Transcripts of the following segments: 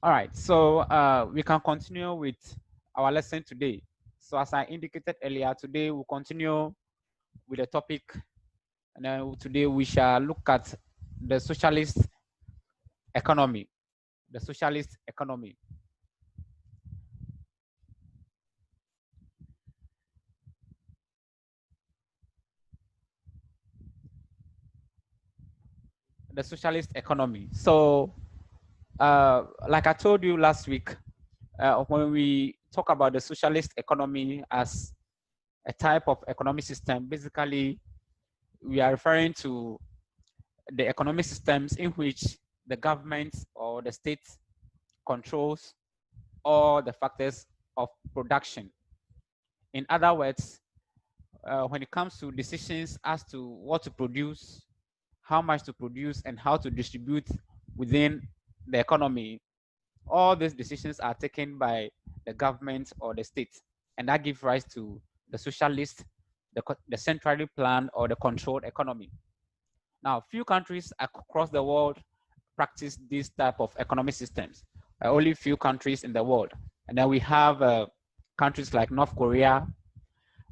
All right, so we can continue with our lesson today. So as I indicated earlier, today we'll continue with the topic, and then today we shall look at the socialist economy. The socialist economy. The socialist economy. So, like I told you last week, when we talk about the socialist economy as a type of economic system, basically we are referring to the economic systems in which the government or the state controls all the factors of production. In other words, when it comes to decisions as to what to produce, how much to produce, and how to distribute within the economy, all these decisions are taken by the government or the state, and that gives rise to the socialist, the centrally planned or the controlled economy. Now, few countries across the world practice this type of economic systems. Only few countries in the world, and then we have countries like North Korea,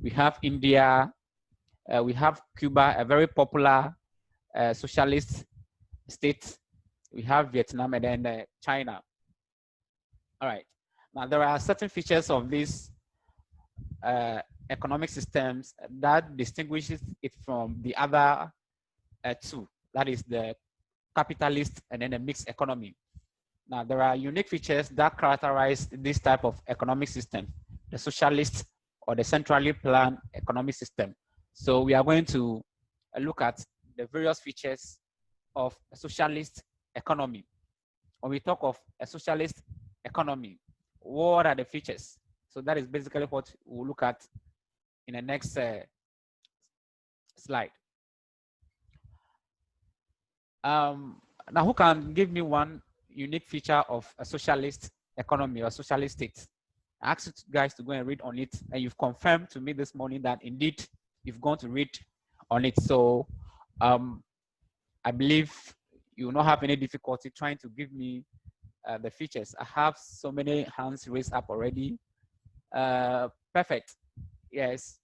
we have India, we have Cuba, a very popular socialist state. We have Vietnam, and then China. All right. Now, there are certain features of these economic systems that distinguishes it from the other two. That is the capitalist and then the mixed economy. Now, there are unique features that characterize this type of economic system, the socialist or the centrally planned economic system. So we are going to look at the various features of a socialist economy. When we talk of a socialist economy, what are the features? So that is basically what we'll look at in the next slide. Now, who can give me one unique feature of a socialist economy or socialist state? I asked you guys to go and read on it, and you've confirmed to me this morning that indeed you've gone to read on it. So I believe you will not have any difficulty trying to give me the features. I have so many hands raised up already. Perfect. Yes.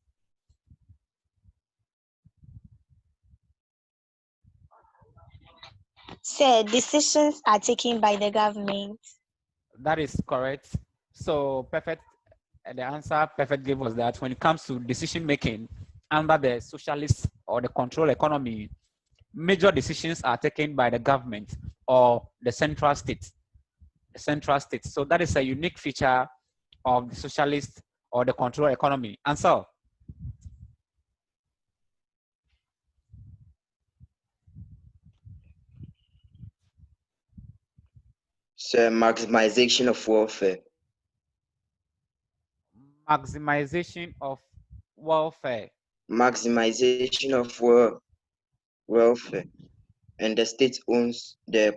Sir, decisions are taken by the government. That is correct. So perfect. The answer perfect gave us that when it comes to decision making under the socialist or the control economy, major decisions are taken by the government or the central state. The central state. So that is a unique feature of the socialist or the control economy. Answer. So maximization of welfare. Maximization of welfare. Maximization of welfare, and the state owns the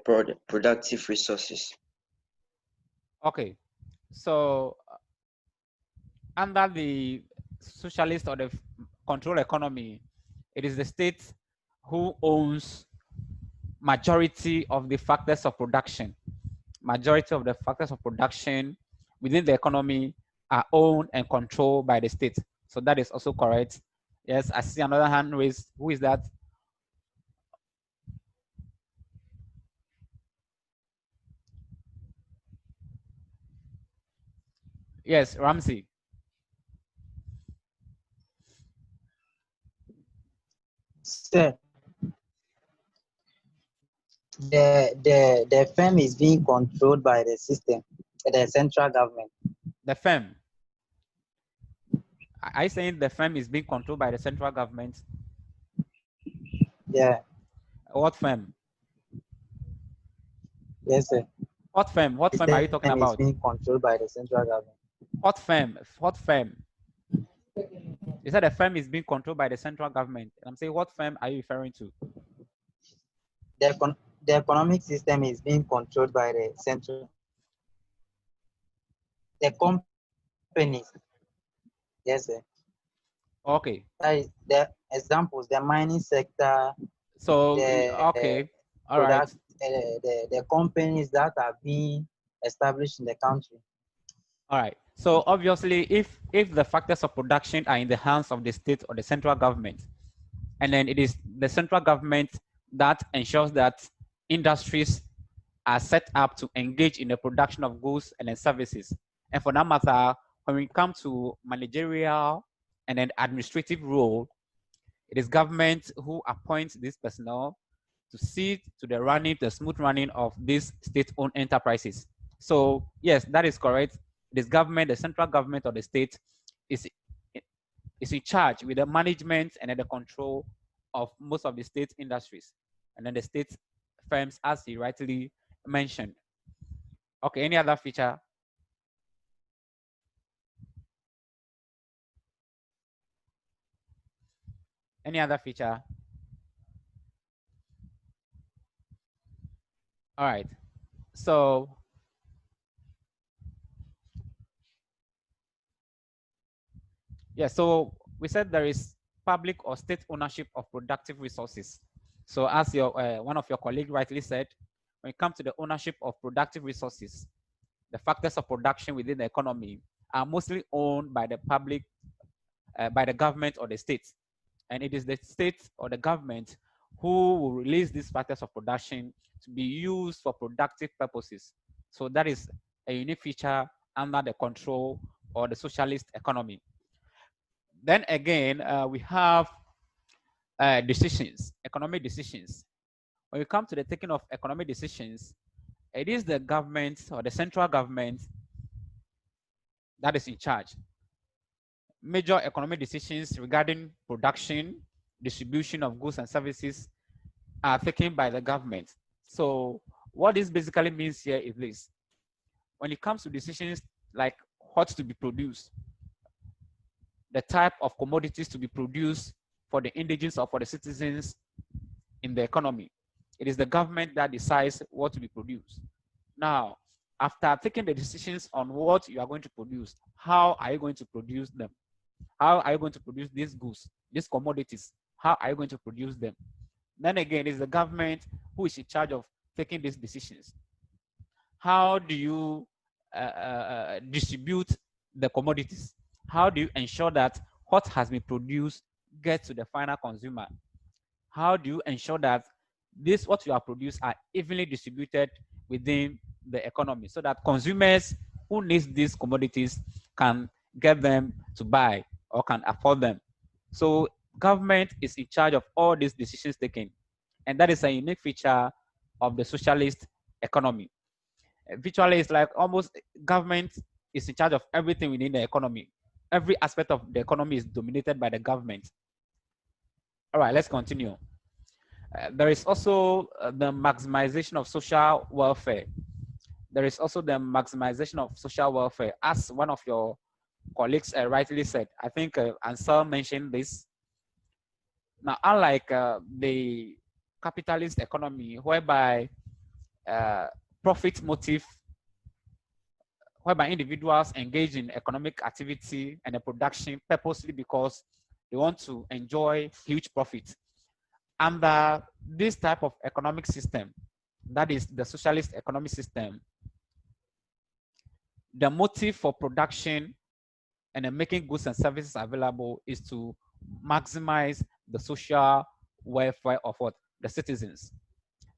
productive resources. Okay, so under the socialist or the control economy, it is the state who owns majority of the factors of production. Majority of the factors of production within the economy are owned and controlled by the state. So that is also correct. Yes, I see another hand raised. Who is that? Yes, Ramsey. Sir, the firm is being controlled by the system, the central government. The firm. Are you saying the firm is being controlled by the central government? Yeah. What firm? Yes, sir. What firm? What firm are you talking about? It's being controlled by the central government. What firm? What firm? You said the firm is being controlled by the central government. And I'm saying, what firm are you referring to? The economic system is being controlled by the central. The companies. Yes, sir. Okay. The examples, the mining sector. So, okay. All right. The companies that are being established in the country. All right. So obviously, if the factors of production are in the hands of the state or the central government, and then it is the central government that ensures that industries are set up to engage in the production of goods and then services. And for that matter, when we come to managerial and then administrative role, it is government who appoints this personnel to see to the smooth running of these state-owned enterprises. So yes, that is correct. This government, the central government or the state, is in charge with the management and then the control of most of the state industries and then the state firms, as he rightly mentioned. Okay, any other feature? Any other feature? All right. So yeah, so we said there is public or state ownership of productive resources. So as your one of your colleagues rightly said, when it comes to the ownership of productive resources, the factors of production within the economy are mostly owned by the public, by the government or the state. And it is the state or the government who will release these factors of production to be used for productive purposes. So that is a unique feature under the control or the socialist economy. Then again, we have decisions, economic decisions. When you come to the taking of economic decisions, it is the government or the central government that is in charge. Major economic decisions regarding production, distribution of goods and services are taken by the government. So what this basically means here is this. When it comes to decisions like what to be produced, the type of commodities to be produced for the indigents or for the citizens in the economy, it is the government that decides what to be produced. Now, after taking the decisions on what you are going to produce, how are you going to produce them? How are you going to produce these goods, these commodities? How are you going to produce them? Then again, it's the government who is in charge of taking these decisions. How do you distribute the commodities? How do you ensure that what has been produced gets to the final consumer? How do you ensure that this what you have produced are evenly distributed within the economy so that consumers who need these commodities can get them to buy or can afford them? So government is in charge of all these decisions taken. And that is a unique feature of the socialist economy. Virtually, it's like almost government is in charge of everything within the economy. Every aspect of the economy is dominated by the government. All right, let's continue. There is also the maximization of social welfare. There is also the maximization of social welfare, as one of your colleagues rightly said. I think Ansel mentioned this. Now, unlike the capitalist economy, whereby profit motive, whereby individuals engage in economic activity and a production purposely because they want to enjoy huge profit. Under this type of economic system, that is the socialist economic system, the motive for production and making goods and services available is to maximize the social welfare of what? The citizens.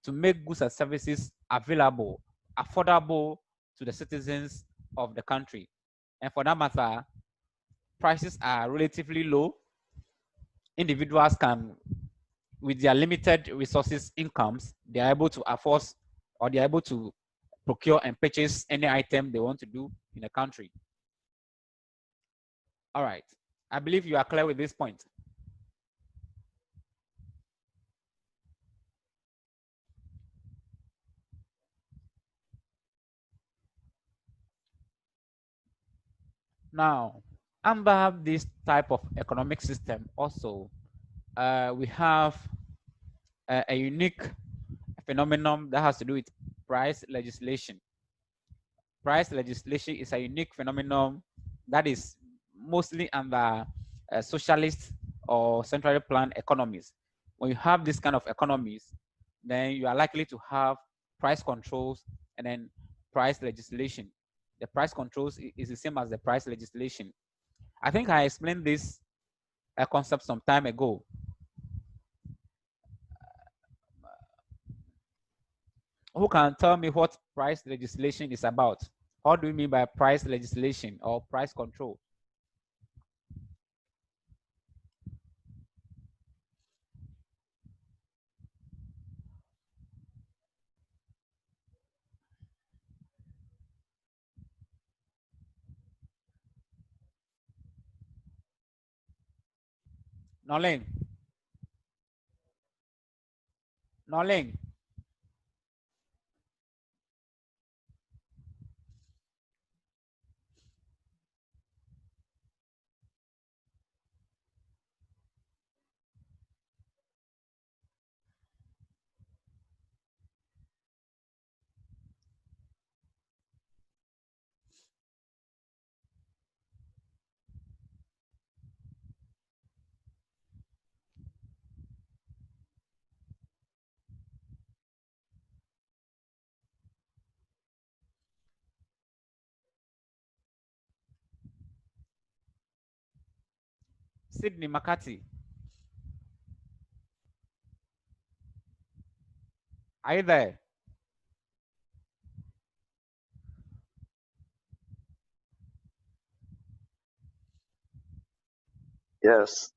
To make goods and services available, affordable to the citizens of the country. And for that matter, prices are relatively low. Individuals can, with their limited resources, incomes, they are able to afford or they are able to procure and purchase any item they want to do in the country. All right. I believe you are clear with this point. Now, under this type of economic system also, we have a unique phenomenon that has to do with price legislation. Price legislation is a unique phenomenon that is mostly under socialist or centrally planned economies. When you have this kind of economies, then you are likely to have price controls and then price legislation. The price controls is the same as the price legislation. I think I explained this concept some time ago. Who can tell me what price legislation is about? What do you mean by price legislation or price control? Noling. Noling. Sydney McCarthy. Are you there? Yes.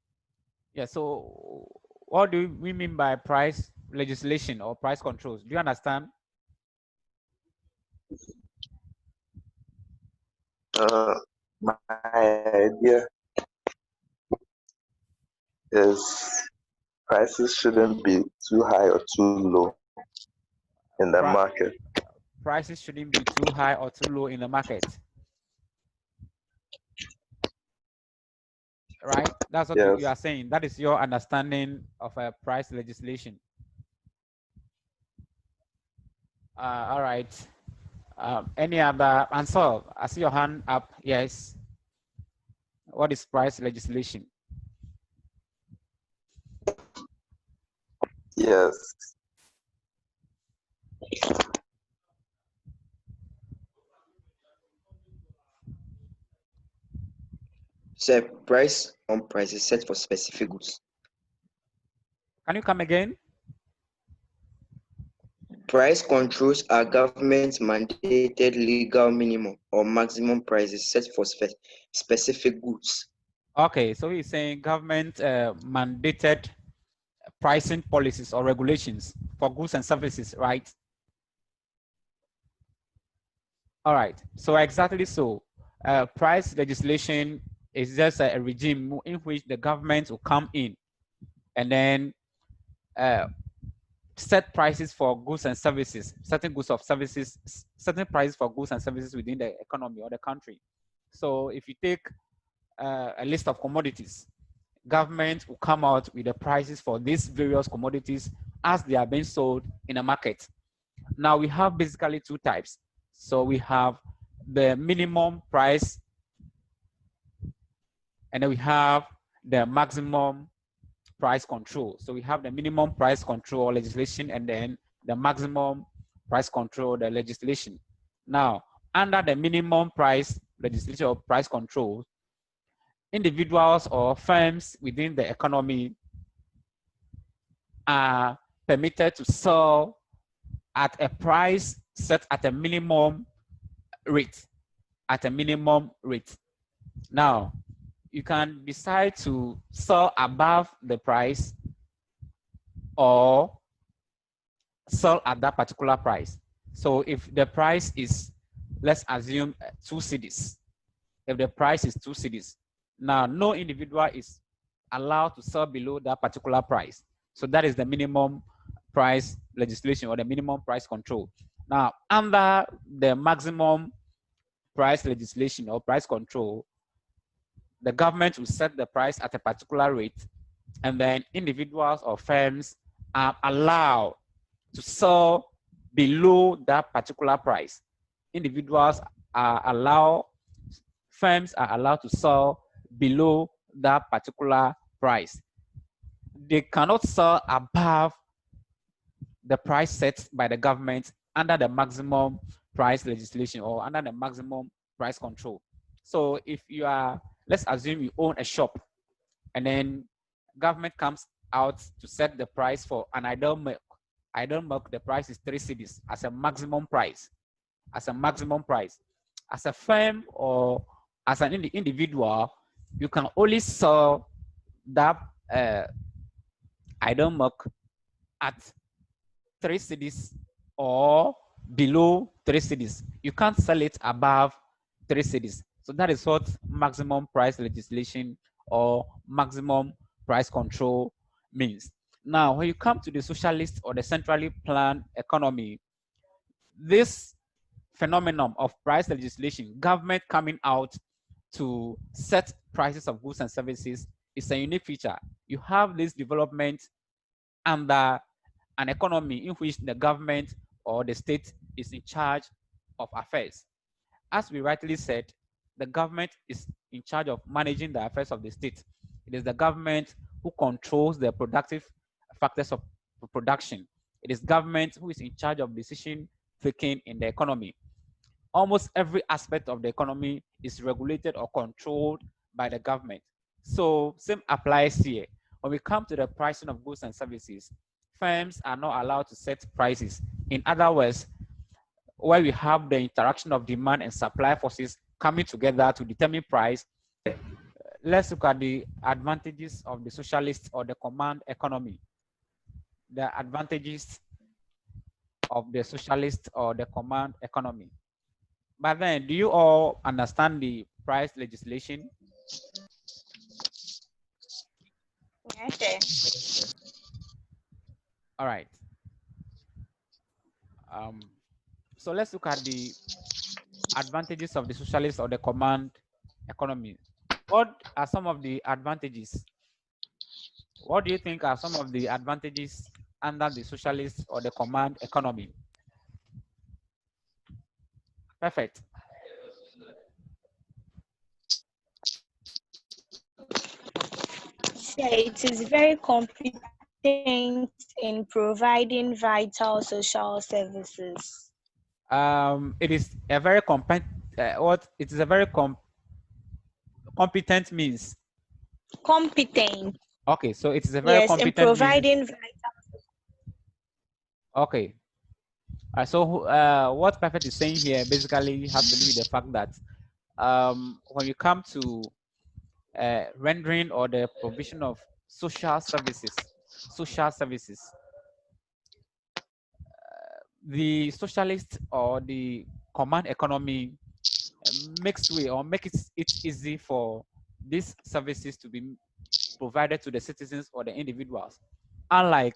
Yeah, so what do we mean by price legislation or price controls? Do you understand? My idea is prices shouldn't be too high or too low in the market. Prices shouldn't be too high or too low in the market. Right? That's what Yes. you are saying. That is your understanding of a price legislation. All right. Any other answer? I see your hand up. Yes. What is price legislation? Yes. So price on price is set for specific goods. Can you come again? Price controls are government mandated legal minimum or maximum prices set for specific goods. Okay, so he's saying government mandated pricing policies or regulations for goods and services, right? All right, so exactly so. Price legislation is just a regime in which the government will come in and then set prices for goods and services, certain goods of services, certain prices for goods and services within the economy or the country. So if you take a list of commodities, government will come out with the prices for these various commodities as they are being sold in a market. Now we have basically two types. So we have the minimum price and then we have the maximum price control. So we have the minimum price control legislation and then the maximum price control, the legislation. Now, under the minimum price legislation or price control, individuals or firms within the economy are permitted to sell at a price set at a minimum rate, Now, you can decide to sell above the price or sell at that particular price. So if the price is, let's assume 2 cedis. If the price is 2 cedis, now no individual is allowed to sell below that particular price. So that is the minimum price legislation or the minimum price control. Now, under the maximum price legislation or price control, the government will set the price at a particular rate, and then individuals or firms are allowed to sell below that particular price. Individuals are allowed, firms are allowed to sell below that particular price. They cannot sell above the price set by the government under the maximum price legislation or under the maximum price control. So if you are, let's assume you own a shop, and then government comes out to set the price for an ideal milk. Ideal milk, the price is 3 cedis as a maximum price. As a maximum price. As a firm or as an individual, you can only sell that ideal milk at 3 cedis or below 3 cedis. You can't sell it above 3 cedis. So that is what maximum price legislation or maximum price control means. Now, when you come to the socialist or the centrally planned economy, this phenomenon of price legislation, government coming out to set prices of goods and services, is a unique feature. You have this development under an economy in which the government or the state is in charge of affairs. As we rightly said, the government is in charge of managing the affairs of the state. It is the government who controls the productive factors of production. It is government who is in charge of decision making in the economy. Almost every aspect of the economy is regulated or controlled by the government. So same applies here. When we come to the pricing of goods and services, firms are not allowed to set prices. In other words, where we have the interaction of demand and supply forces coming together to determine price, let's look at the advantages of the socialist or the command economy. The advantages of the socialist or the command economy. But then, do you all understand the price legislation? Okay. All right. So let's look at the advantages of the socialist or the command economy. What are some of the advantages? What do you think are some of the advantages under the socialist or the command economy? Perfect. So it is very competent in providing vital social services. It is a very competent means. Competent. Okay, so it is a very Yes, in competent means. providing vital. Okay. So what Perfect is saying here basically has to do with the fact that when you come to rendering or the provision of social services, the socialist or the command economy makes way or makes it easy for these services to be provided to the citizens or the individuals, unlike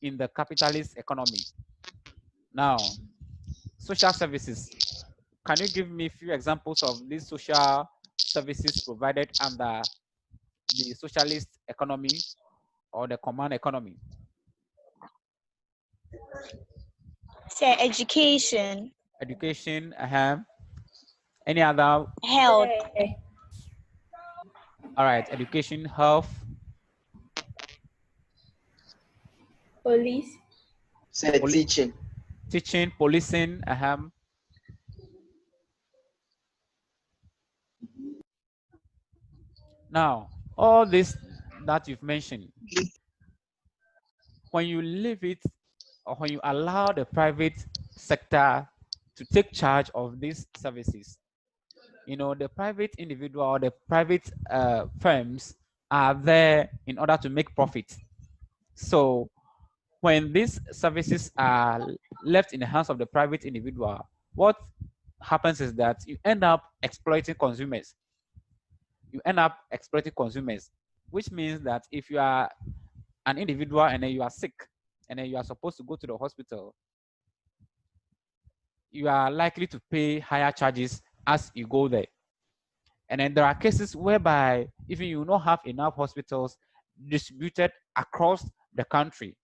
in the capitalist economy. Now, social services. Can you give me a few examples of these social services provided under the socialist economy or the command economy? Say education. Education, any other? Health. All right, education, health. Police. Say teaching. Teaching, policing, Now, all this that you've mentioned, when you leave it or when you allow the private sector to take charge of these services, you know, the private individual or the private firms are there in order to make profit. So when these services are left in the hands of the private individual, what happens is that you end up exploiting consumers. Which means that if you are an individual and then you are sick and then you are supposed to go to the hospital, you are likely to pay higher charges as you go there. And then there are cases whereby even you don't have enough hospitals distributed across the country,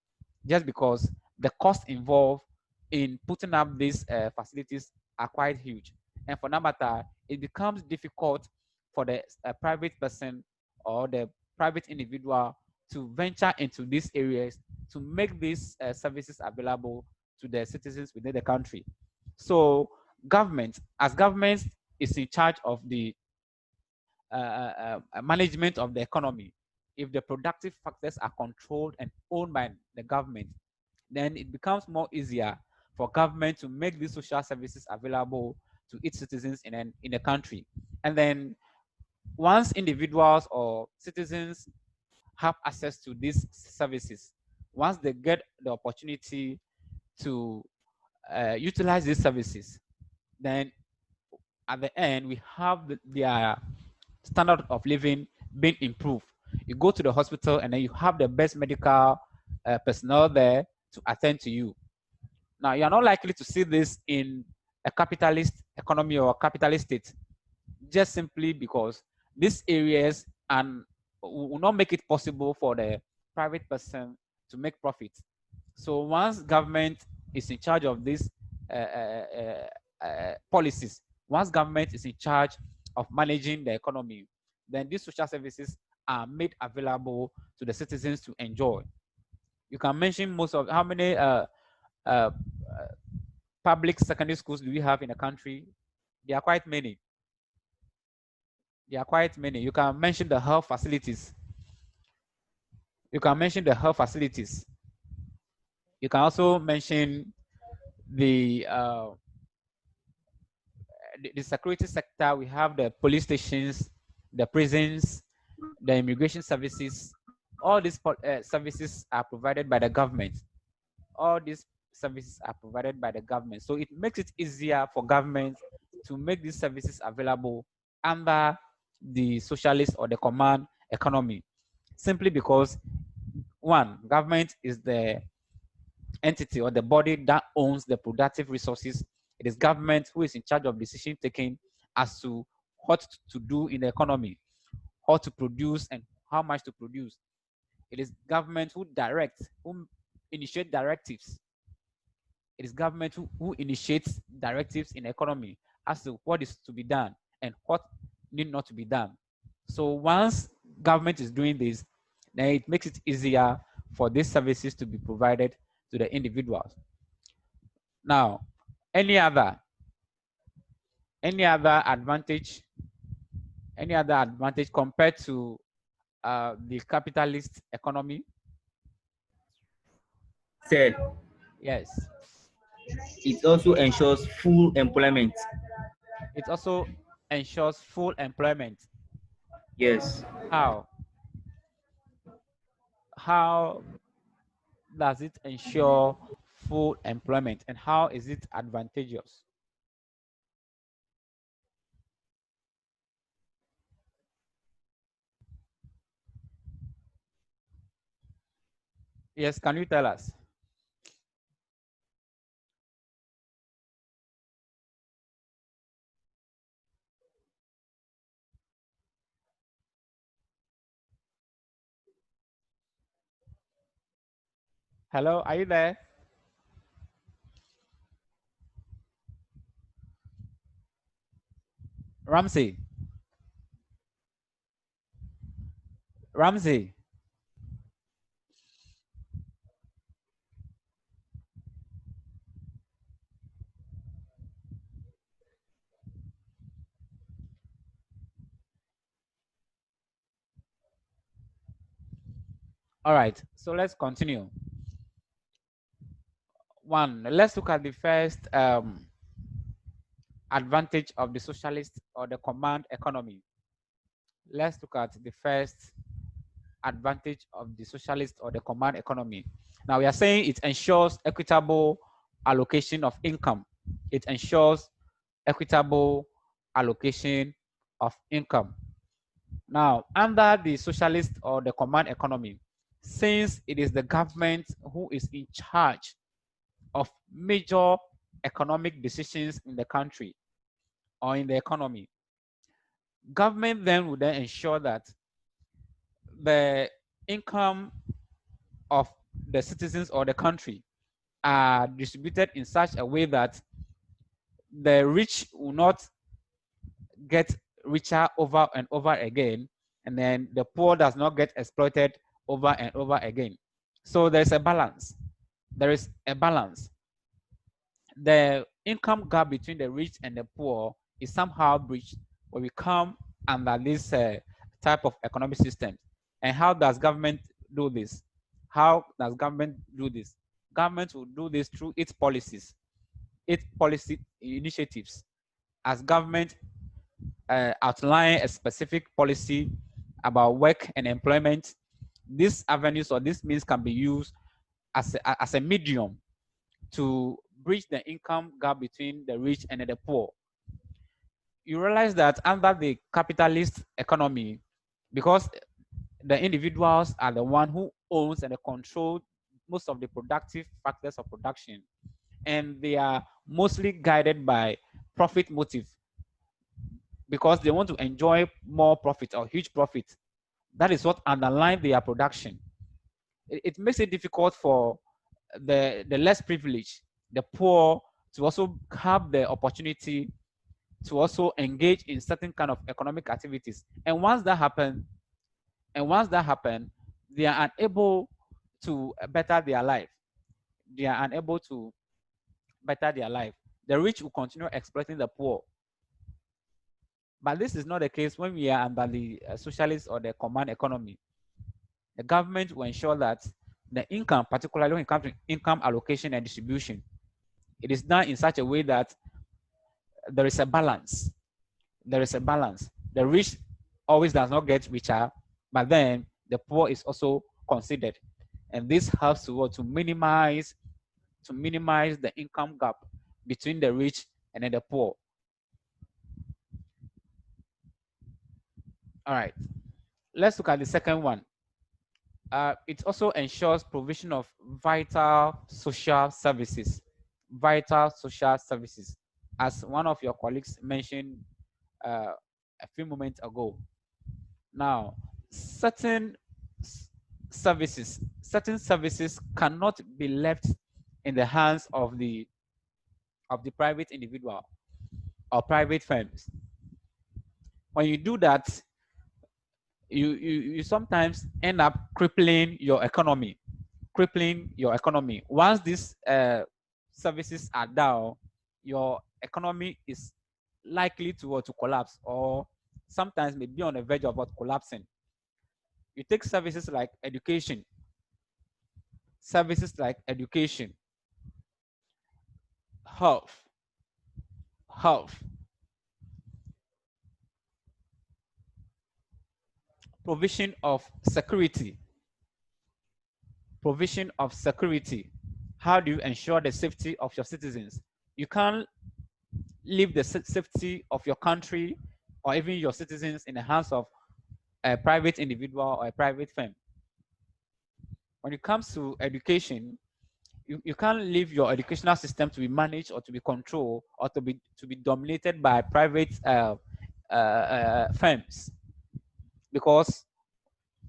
just because the cost involved in putting up these facilities are quite huge. And for that matter, it becomes difficult for the private person or the private individual to venture into these areas to make these services available to the citizens within the country. So government is in charge of the management of the economy. If the productive factors are controlled and owned by the government, then it becomes more easier for government to make these social services available to its citizens in a country. And then once individuals or citizens have access to these services, once they get the opportunity to utilize these services, then at the end we have their standard of living being improved. You go to the hospital and then you have the best medical personnel there to attend to you. Now, you're not likely to see this in a capitalist economy or a capitalist state, just simply because these areas will not make it possible for the private person to make profit. So once government is in charge of these policies, once government is in charge of managing the economy, then these social services are made available to the citizens to enjoy. You can mention most of how many public secondary schools do we have in the country? There are quite many. There are quite many. You can mention the health facilities. You can mention the health facilities. You can also mention the security sector. We have the police stations, the prisons, the immigration services. All these services are provided by the government. All these services are provided by the government. So it makes it easier for government to make these services available under the socialist or the command economy, simply because, one, government is the entity or the body that owns the productive resources. It is government who is in charge of decision taking as to what to do in the economy, how to produce and how much to produce. It is government who initiate directives. It is government who initiates directives in the economy as to what is to be done and what need not to be done. So once government is doing this, then it makes it easier for these services to be provided to the individuals. Now, any other advantage compared to the capitalist economy? Said Yes. it also ensures full employment. It also ensures full employment. Yes. How? How does it ensure full employment and how is it advantageous? Yes, can you tell us? Hello, are you there? Ramsey. Ramsey. All right, so let's continue. One, let's look at the first advantage of the socialist or the command economy. Let's look at the first advantage of the socialist or the command economy. Now we are saying it ensures equitable allocation of income. It ensures equitable allocation of income. Now, under the socialist or the command economy, since it is the government who is in charge of major economic decisions in the country or in the economy, government then would then ensure that the income of the citizens or the country are distributed in such a way that the rich will not get richer over and over again, and then the poor does not get exploited over and over again. So there's a balance. There is a balance. The income gap between the rich and the poor is somehow breached when we come under this type of economic system. And how does government do this? How does government do this? Government will do this through its policies, its policy initiatives. As government outline a specific policy about work and employment, these avenues or these means can be used as a medium to bridge the income gap between the rich and the poor. You realize that under the capitalist economy, because the individuals are the one who owns and controls most of the productive factors of production, and they are mostly guided by profit motive because they want to enjoy more profit or huge profit. That is what underlines their production. It makes it difficult for the less privileged, the poor, to also have the opportunity to also engage in certain kind of economic activities. And once that happens, they are unable to better their life. They are unable to better their life. The rich will continue exploiting the poor. But this is not the case when we are under the socialist or the command economy. The government will ensure that the income, particularly when it comes to income allocation and distribution, it is done in such a way that there is a balance. There is a balance. The rich always does not get richer, but then the poor is also considered. And this helps to minimize the income gap between the rich and then the poor. All right, let's look at the second one. It also ensures provision of vital social services. Vital social services, as one of your colleagues mentioned a few moments ago. Now, certain services cannot be left in the hands of the private individual or private firms. When you do that, you sometimes end up crippling your economy. Once these services are down, your economy is likely to collapse, or sometimes may be on the verge of collapsing. You take services like education, health, provision of security. How do you ensure the safety of your citizens? You can't leave the safety of your country or even your citizens in the hands of a private individual or a private firm. When it comes to education, you can't leave your educational system to be managed or to be controlled or to be dominated by private firms, because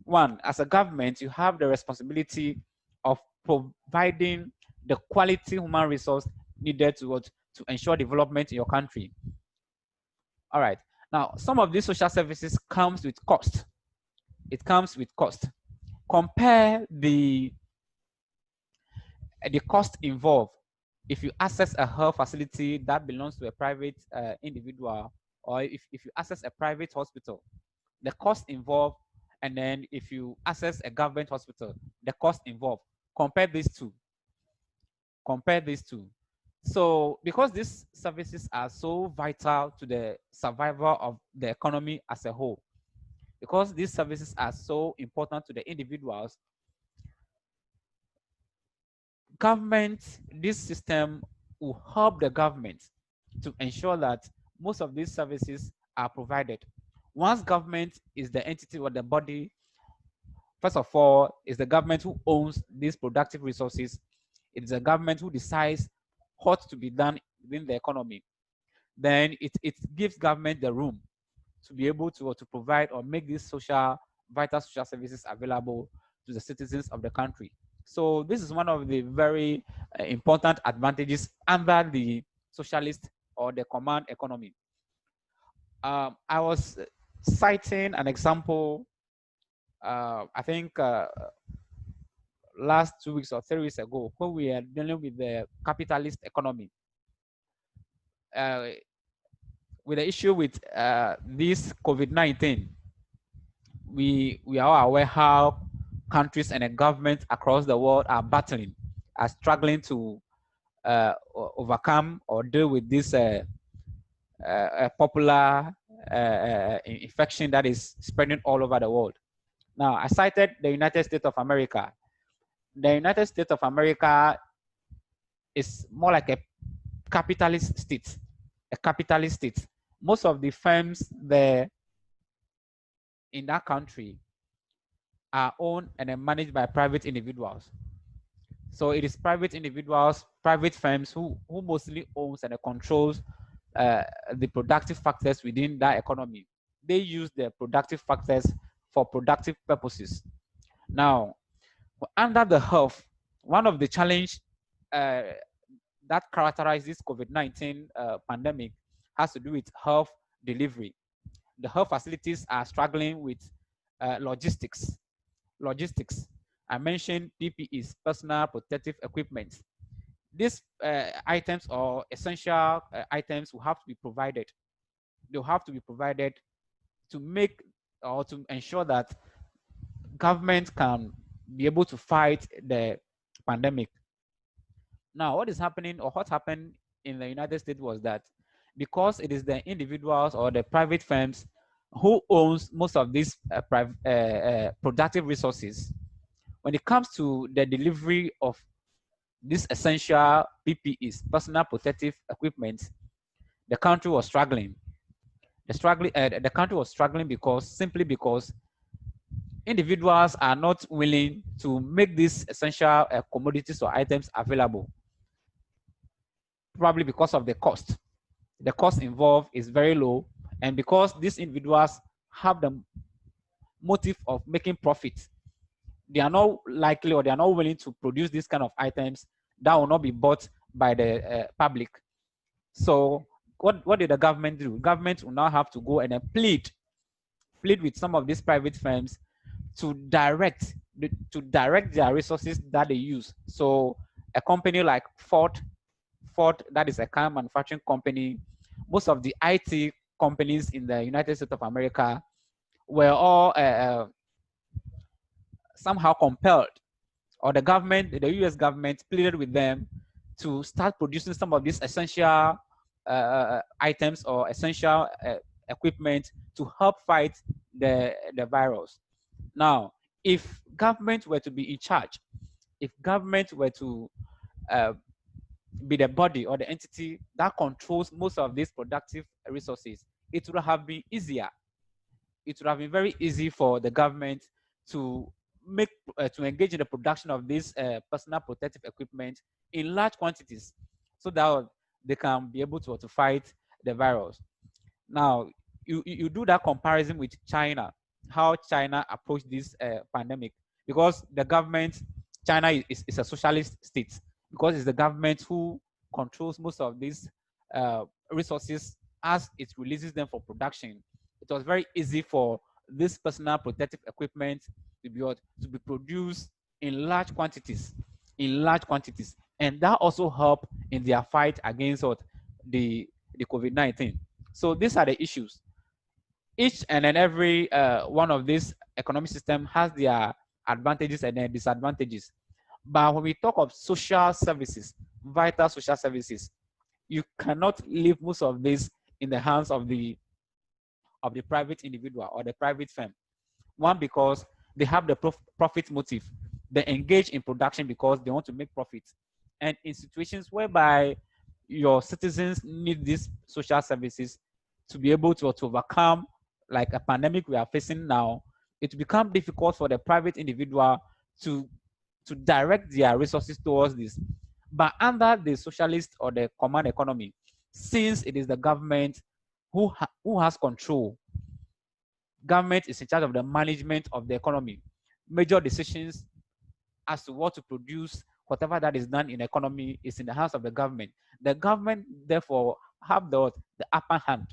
one, as a government, you have the responsibility of providing the quality human resource needed to ensure development in your country. All right. Now, some of these social services comes with cost. It comes with cost. Compare the cost involved if you access a health facility that belongs to a private individual, or if you access a private hospital, the cost involved, and then if you access a government hospital, the cost involved. Compare these two. So because these services are so vital to the survival of the economy as a whole, because these services are so important to the individuals, this system will help the government to ensure that most of these services are provided. Once government is the entity or the body, first of all, it's the government who owns these productive resources. It is the government who decides what to be done within the economy. Then it gives government the room to be able to provide or make these vital social services available to the citizens of the country. So this is one of the very important advantages under the socialist or the command economy. I was citing an example, I think last 2 weeks or 3 weeks ago, when we are dealing with the capitalist economy. with the issue with this COVID-19, we are aware how countries and governments across the world are battling, are struggling to overcome or deal with this popular infection that is spreading all over the world. Now, I cited the United States of America. The United States of America is more like a capitalist state, Most of the firms there in that country are owned and managed by private individuals. So it is private individuals, private firms who mostly owns and controls the productive factors within that economy. They use the productive factors for productive purposes. Now, under the health, one of the challenge that characterizes COVID-19 pandemic has to do with health delivery. The health facilities are struggling with logistics. I mentioned PPEs, personal protective equipment. These items or essential items will have to be provided. They'll have to be provided to make or to ensure that government can be able to fight the pandemic. Now, what is happening or what happened in the United States was that because it is the individuals or the private firms who owns most of these productive resources, when it comes to the delivery of these essential PPEs, personal protective equipment, the country was struggling. The country was struggling simply because individuals are not willing to make these essential commodities or items available, probably because of the cost. The cost involved is very low, and because these individuals have the motive of making profit, they are not likely or they are not willing to produce these kind of items that will not be bought by the public. So what did the government do? Government will now have to go and plead with some of these private firms to direct their resources that they use. So a company like Ford, that is a car manufacturing company, most of the IT companies in the United States of America were all somehow compelled, or the US government pleaded with them to start producing some of these essential items or essential equipment to help fight the virus. Now, if government were to be in charge, if government were to be the body or the entity that controls most of these productive resources, it would have been easier. It would have been very easy for the government to engage in the production of this personal protective equipment in large quantities, so that they can be able to fight the virus. Now, you do that comparison with China, how China approached this pandemic, because the government, China is a socialist state, because it's the government who controls most of these resources as it releases them for production. It was very easy for this personal protective equipment to be produced in large quantities, and that also helped in their fight against the COVID-19. So these are the issues. Each and every one of these economic systems has their advantages and their disadvantages. But when we talk of social services, vital social services, you cannot leave most of this in the hands of the private individual or the private firm. One, because they have the profit motive. They engage in production because they want to make profit. And in situations whereby your citizens need these social services to be able to overcome, like a pandemic we are facing now, it becomes difficult for the private individual to direct their resources towards this. But under the socialist or the command economy, since it is the government who has control, government is in charge of the management of the economy. Major decisions as to what to produce, whatever that is done in the economy, is in the hands of the government. The government, therefore, have the upper hand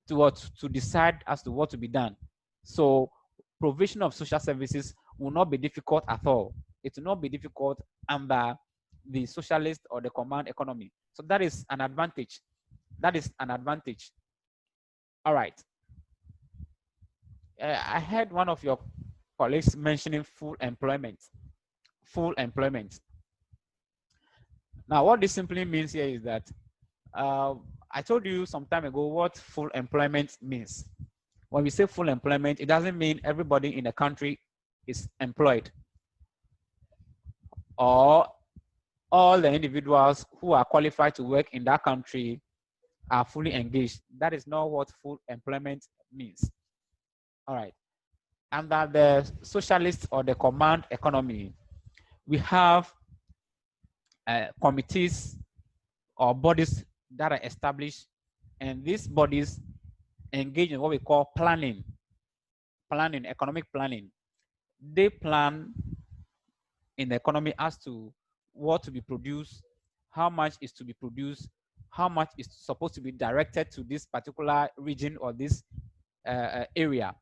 to decide as to what to be done. So provision of social services will not be difficult at all. It will not be difficult under the socialist or the command economy. So that is an advantage. That is an advantage. All right. I heard one of your colleagues mentioning full employment. Full employment. Now, what this simply means here is that I told you some time ago what full employment means. When we say full employment, it doesn't mean everybody in the country is employed, or all the individuals who are qualified to work in that country are fully engaged. That is not what full employment means. All right. Under the socialist or the command economy, we have committees or bodies that are established, and these bodies engage in what we call planning, economic planning. They plan in the economy as to what to be produced, how much is to be produced, how much is supposed to be directed to this particular region or this area.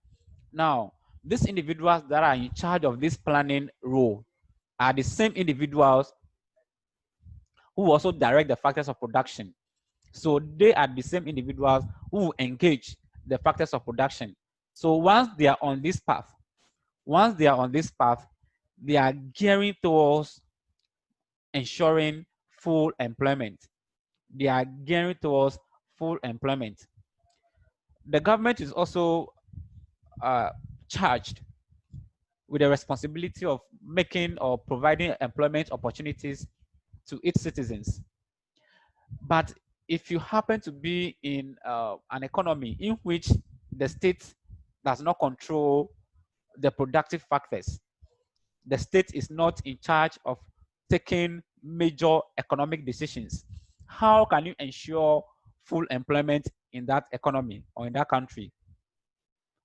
Now, these individuals that are in charge of this planning role are the same individuals who also direct the factors of production. So they are the same individuals who engage the factors of production. So once they are on this path, they are gearing towards ensuring full employment. They are gearing towards full employment. The government is also charged with the responsibility of making or providing employment opportunities to its citizens. But if you happen to be in an economy in which the state does not control the productive factors, the state is not in charge of taking major economic decisions, how can you ensure full employment in that economy or in that country?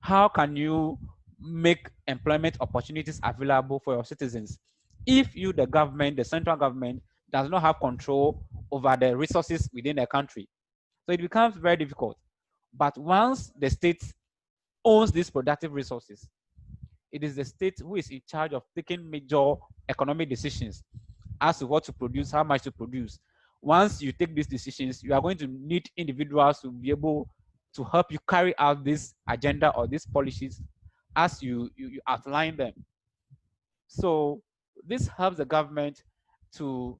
How can you make employment opportunities available for your citizens if you, the government, the central government, does not have control over the resources within the country? So it becomes very difficult. But once the state owns these productive resources, it is the state who is in charge of taking major economic decisions as to what to produce, how much to produce. Once you take these decisions, you are going to need individuals to be able to help you carry out this agenda or these policies as you outline them. So this helps the government to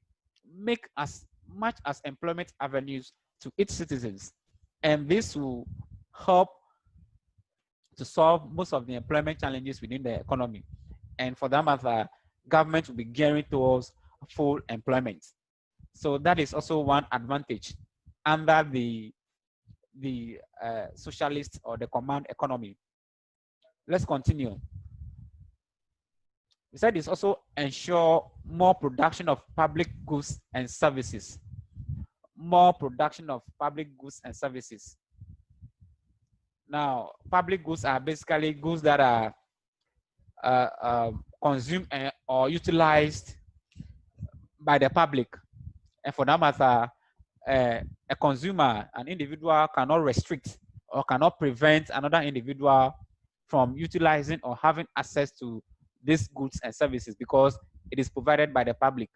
make as much as employment avenues to its citizens. And this will help to solve most of the employment challenges within the economy. And for that matter, government will be gearing towards full employment. So that is also one advantage under the socialist or the command economy. Let's continue. We said it's also ensure more production of public goods and services. More production of public goods and services. Now, public goods are basically goods that are consumed or utilized by the public. And for that matter, a consumer, an individual cannot restrict or cannot prevent another individual from utilizing or having access to these goods and services because it is provided by the public.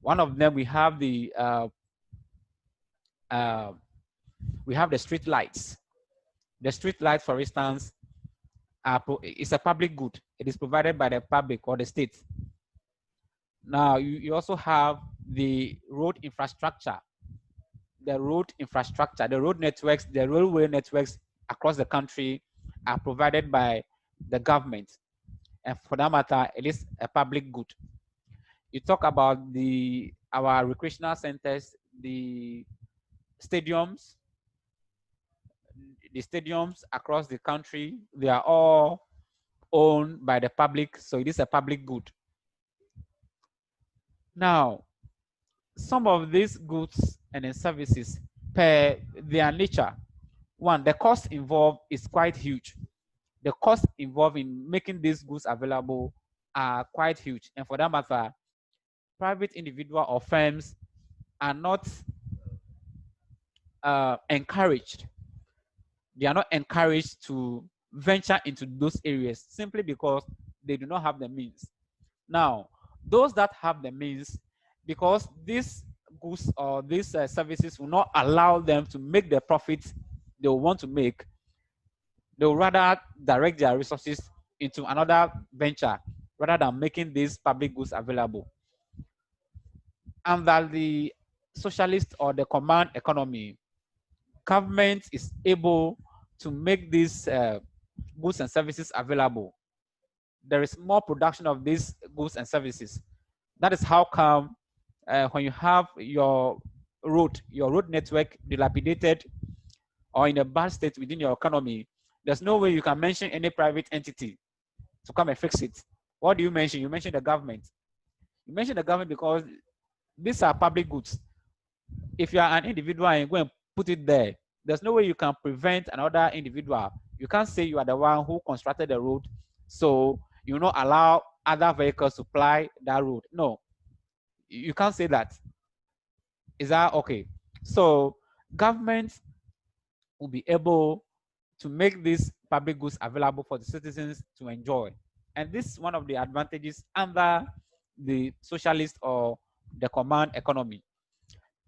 One of them, we have the street lights. The street light, for instance, is a public good. It is provided by the public or the state. Now, you also have the road infrastructure. The road infrastructure, the road networks, the railway networks across the country are provided by the government. And for that matter, it is a public good. You talk about our recreational centers, the stadiums across the country, they are all owned by the public, so it is a public good. Now, some of these goods and services, per their nature, one, the cost involved is quite huge. The cost involved in making these goods available are quite huge. And for that matter, private individual or firms are not encouraged. They are not encouraged to venture into those areas simply because they do not have the means. Now, those that have the means, because these goods or these services will not allow them to make the profits they want to make. They will rather direct their resources into another venture rather than making these public goods available. And that the socialist or the command economy, government is able to make these goods and services available. There is more production of these goods and services. That is how come when you have your road network dilapidated or in a bad state within your economy, there's no way you can mention any private entity to come and fix it. What do you mention? You mention the government. You mention the government because these are public goods. If you are an individual and you go and put it there, there's no way you can prevent another individual. You can't say you are the one who constructed the road, so you will not allow other vehicles to ply that road. No, you can't say that. Is that okay? So government will be able to make these public goods available for the citizens to enjoy. And this is one of the advantages under the socialist or the command economy.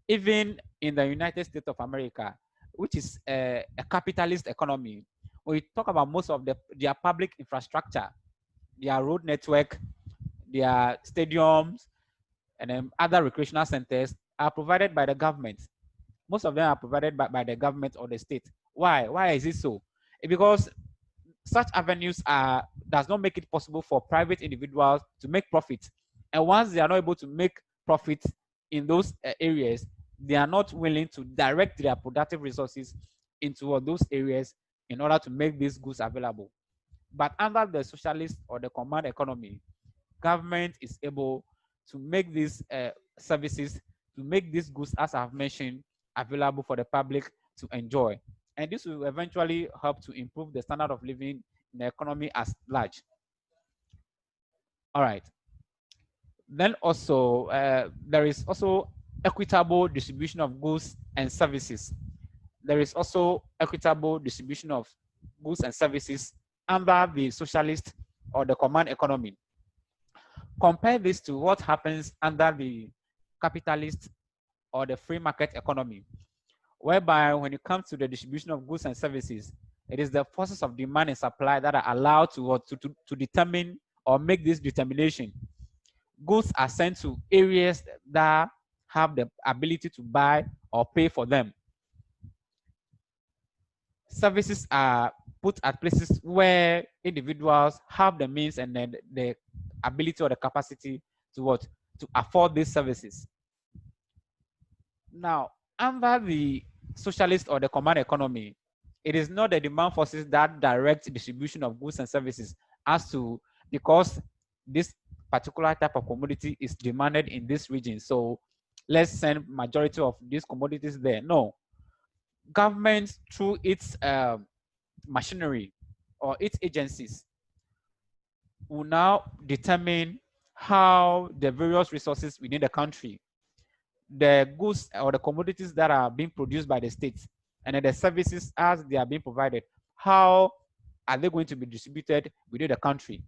Even in the United States of America, which is a capitalist economy, when we talk about most of their public infrastructure, their road network, their stadiums, and then other recreational centers are provided by the government. Most of them are provided by the government or the state. Why? Why is it so? Because such avenues does not make it possible for private individuals to make profit. And once they are not able to make profit in those areas, they are not willing to direct their productive resources into those areas in order to make these goods available. But under the socialist or the command economy, government is able to make these services, to make these goods, as I've mentioned, available for the public to enjoy. And this will eventually help to improve the standard of living in the economy as large. All right. Then also, there is also equitable distribution of goods and services. There is also equitable distribution of goods and services under the socialist or the command economy. Compare this to what happens under the capitalist or the free market economy, whereby when it comes to the distribution of goods and services, it is the forces of demand and supply that are allowed to determine or make this determination. Goods are sent to areas that have the ability to buy or pay for them. Services are put at places where individuals have the means and then the ability or the capacity to afford these services. Now, under the socialist or the command economy, it is not the demand forces that direct distribution of goods and services as to because this particular type of commodity is demanded in this region, so let's send majority of these commodities there. No, government through its machinery or its agencies will now determine how the various resources within the country, the goods or the commodities that are being produced by the states, and then the services as they are being provided, how are they going to be distributed within the country?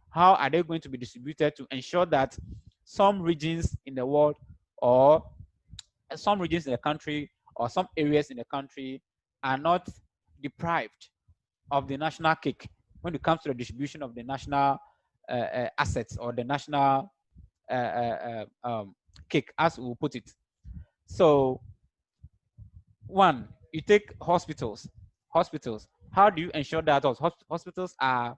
How are they going to be distributed to ensure that some regions in the world or some regions in the country or some areas in the country are not deprived of the national cake when it comes to the distribution of the national assets or the national cake, as we will put it. So, one, you take hospitals. Hospitals. How do you ensure that hospitals are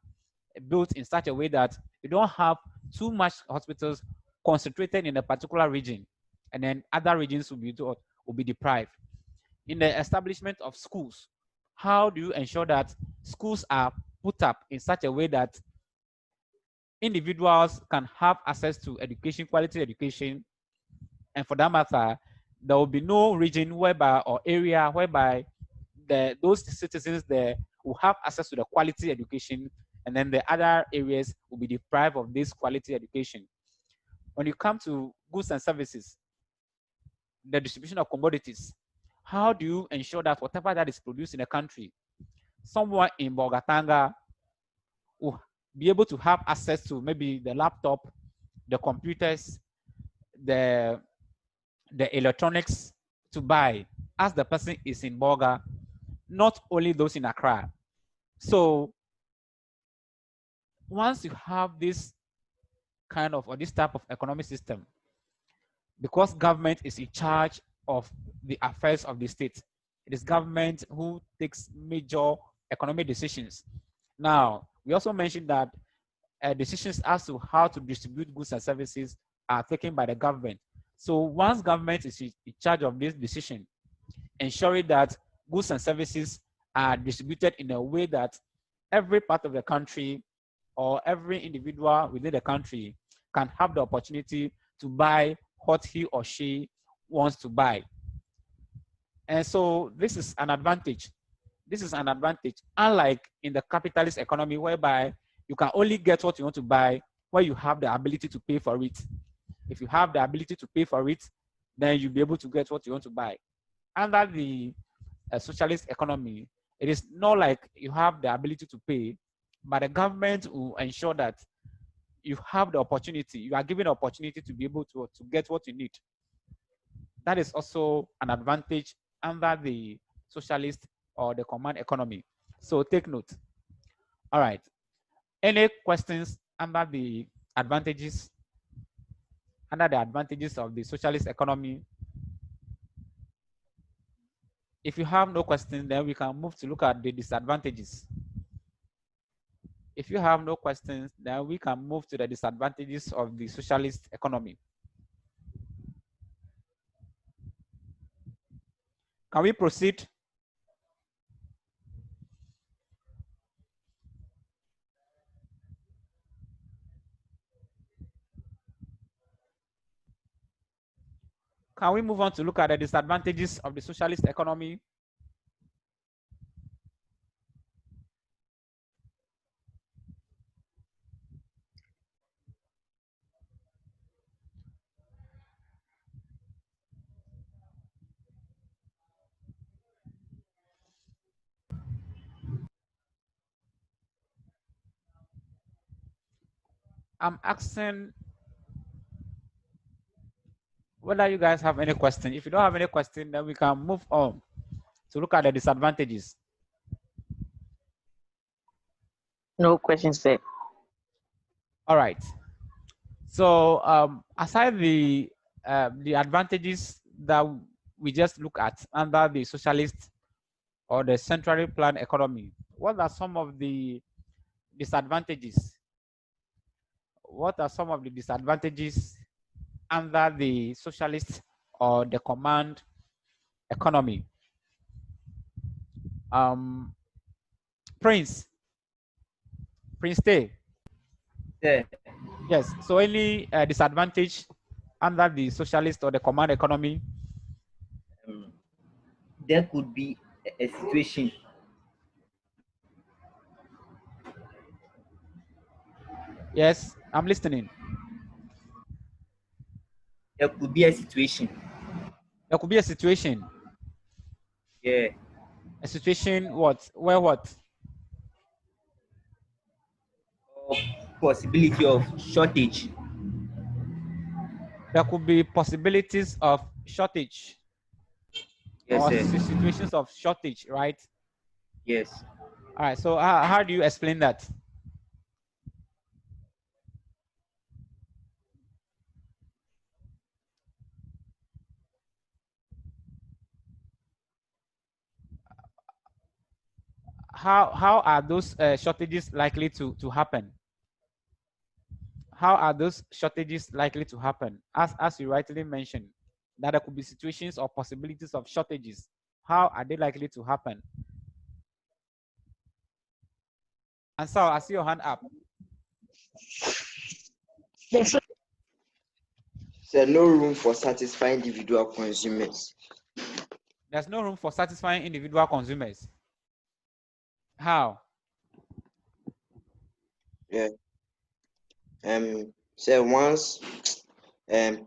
built in such a way that you don't have too much hospitals concentrated in a particular region, and then other regions will be deprived? In the establishment of schools, how do you ensure that schools are put up in such a way that individuals can have access to education, quality education, and for that matter, there will be no region whereby or area whereby those citizens there will have access to the quality education, and then the other areas will be deprived of this quality education. When you come to goods and services, the distribution of commodities, how do you ensure that whatever that is produced in a country, someone in Bogatanga will be able to have access to maybe the laptop, the computers, the electronics to buy as the person is in Boga, not only those in Accra. So once you have this kind of, or this type of economic system, because government is in charge of the affairs of the state, it is government who takes major economic decisions. Now, we also mentioned that decisions as to how to distribute goods and services are taken by the government. So once government is in charge of this decision, ensuring that goods and services are distributed in a way that every part of the country or every individual within the country can have the opportunity to buy what he or she wants to buy. And so this is an advantage. This is an advantage, unlike in the capitalist economy, whereby you can only get what you want to buy when you have the ability to pay for it. If you have the ability to pay for it, then you'll be able to get what you want to buy. Under the socialist economy, it is not like you have the ability to pay, but the government will ensure that you have the opportunity, you are given the opportunity to be able to get what you need. That is also an advantage under the socialist or the command economy. So take note. All right. Any questions under the advantages? Under the advantages of the socialist economy? If you have no questions, then we can move to look at the disadvantages. If you have no questions, then we can move to the disadvantages of the socialist economy. Can we proceed? Can we move on to look at the disadvantages of the socialist economy? I'm asking whether you guys have any question. If you don't have any question, then we can move on to look at the disadvantages. No questions, sir. All right. So aside the advantages that we just look at under the socialist or the centrally planned economy, what are some of the disadvantages? What are some of the disadvantages under the socialist or the command economy? Prince Day. Yeah. Yes. So any disadvantage under the socialist or the command economy? There could be a situation Yes, I'm listening. there could be a situation. There could be a situation. Yeah. A situation what? Where what? Or possibility of shortage. There could be possibilities of shortage. Yes, Or sir. situations of shortage, right? Yes. All right. So how do you explain that? How are those shortages likely to happen? How are those shortages likely to happen? As you rightly mentioned, that there could be situations or possibilities of shortages. How are they likely to happen? And so I see your hand up. There's no room for satisfying individual consumers. There's no room for satisfying individual consumers. How? Yeah. So once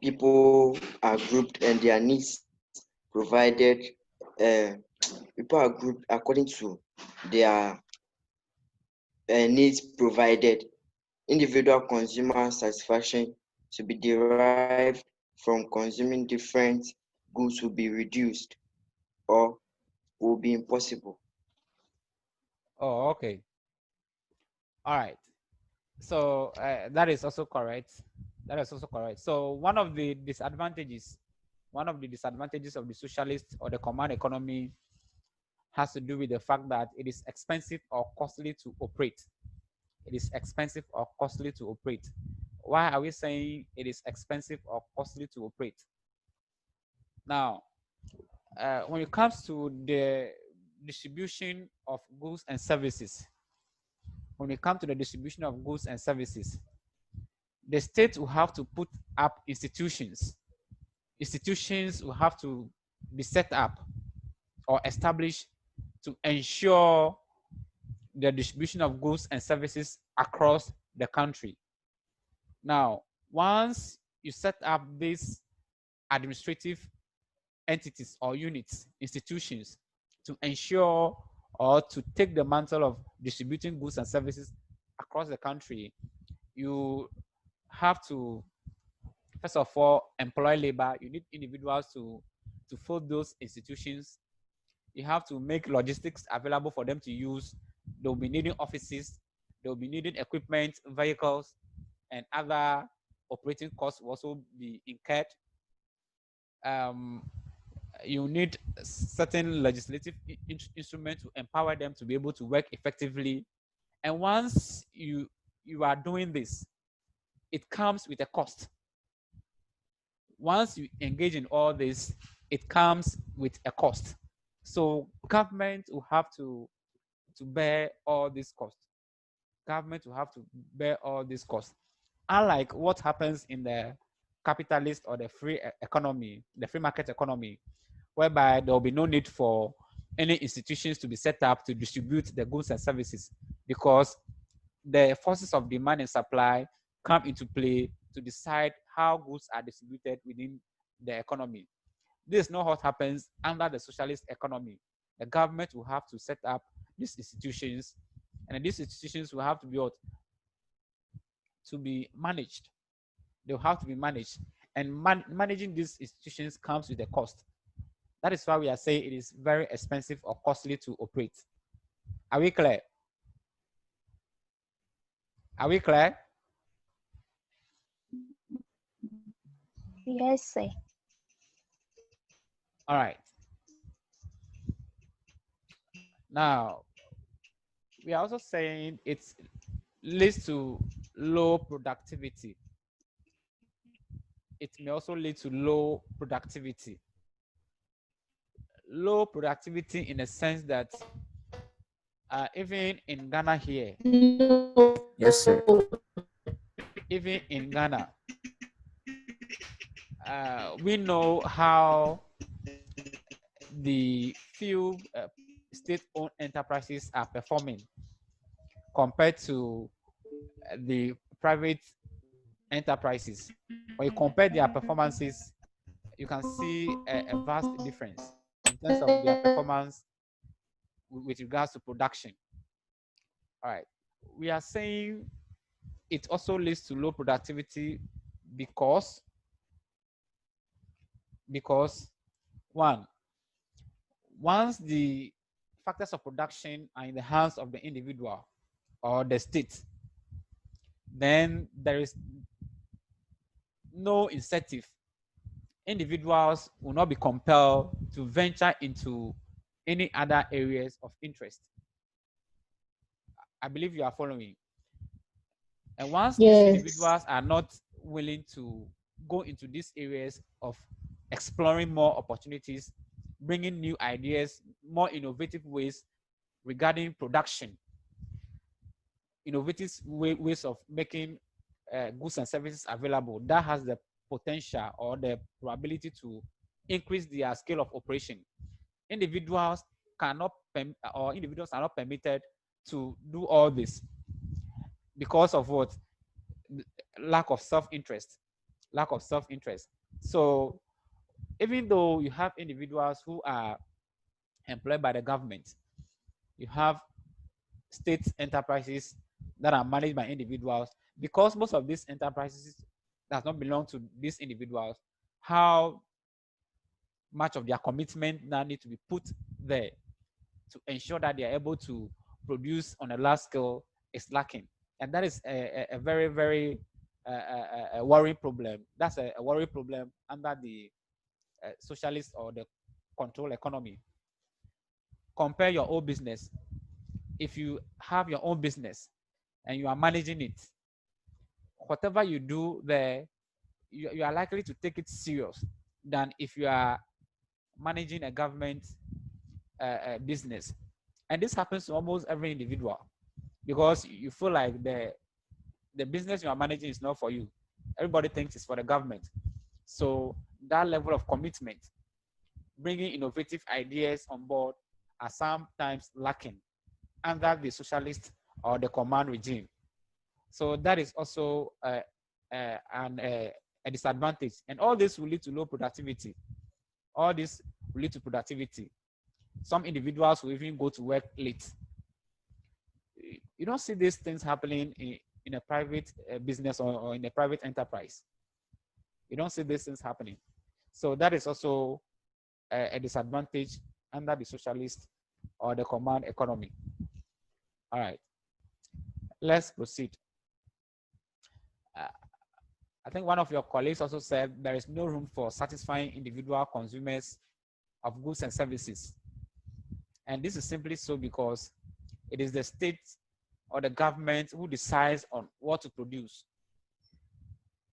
people are grouped and their needs provided, people are grouped according to their needs provided, individual consumer satisfaction to be derived from consuming different goods will be reduced or will be impossible. Oh, okay. All right. So that is also correct. That is also correct. So one of the disadvantages of the socialist or the command economy has to do with the fact that it is expensive or costly to operate. It is expensive or costly to operate. Why are we saying it is expensive or costly to operate? Now, when it comes to the distribution of goods and services, the state will have to put up institutions. Institutions will have to be set up or established to ensure the distribution of goods and services across the country. Now, once you set up these administrative entities or units, institutions, to ensure or to take the mantle of distributing goods and services across the country, you have to, first of all, employ labor. You need individuals to fill those institutions. You have to make logistics available for them to use. They'll be needing offices, they'll be needing equipment, vehicles, and other operating costs will also be incurred. You need certain legislative instruments to empower them to be able to work effectively. And once you are doing this, it comes with a cost. Once you engage in all this, it comes with a cost. So government will have to bear all these costs. Government will have to bear all these costs. Unlike what happens in the capitalist or the free economy, the free market economy, whereby there will be no need for any institutions to be set up to distribute the goods and services, because the forces of demand and supply come into play to decide how goods are distributed within the economy. This is not what happens under the socialist economy. The government will have to set up these institutions, and these institutions will have to be managed. They'll have to be managed, and managing these institutions comes with a cost. That is why we are saying it is very expensive or costly to operate. Are we clear? Are we clear? Yes, sir. All right. Now, we are also saying it leads to low productivity. It may also lead to low productivity. Low productivity in the sense that even in Ghana here, Yes, sir. even in Ghana, we know how the few state-owned enterprises are performing compared to the private enterprises. When you compare their performances, you can see a vast difference in terms of their performance with regards to production. All right. We are saying it also leads to low productivity because one, once the factors of production are in the hands of the individual or the state, then there is no incentive. Individuals will not be compelled to venture into any other areas of interest. I believe you are following. And once these individuals are not willing to go into these areas of exploring more opportunities, bringing new ideas, more innovative ways regarding production, innovative ways of making goods and services available, that has the potential or the probability to increase their scale of operation. Individuals are not permitted to do all this because of what? Lack of self-interest. So even though you have individuals who are employed by the government, you have state enterprises that are managed by individuals, because most of these enterprises does not belong to these individuals. how much of their commitment now need to be put there to ensure that they are able to produce on a large scale is lacking. And that is a very, very a worrying problem. That's a worrying problem under the socialist or the control economy. Compare your own business. If you have your own business and you are managing it, whatever you do there, you are likely to take it serious than if you are managing a government business. And this happens to almost every individual because you feel like the business you are managing is not for you. Everybody thinks it's for the government. So that level of commitment, bringing innovative ideas on board, are sometimes lacking under the socialist or the command regime. So that is also a disadvantage. And all this will lead to low productivity. All this will lead to productivity. Some individuals will even go to work late. You don't see these things happening in a private business or in a private enterprise. You don't see these things happening. So that is also a disadvantage under the socialist or the command economy. All right, let's proceed. I think one of your colleagues also said there is no room for satisfying individual consumers of goods and services. And this is simply so because it is the state or the government who decides on what to produce.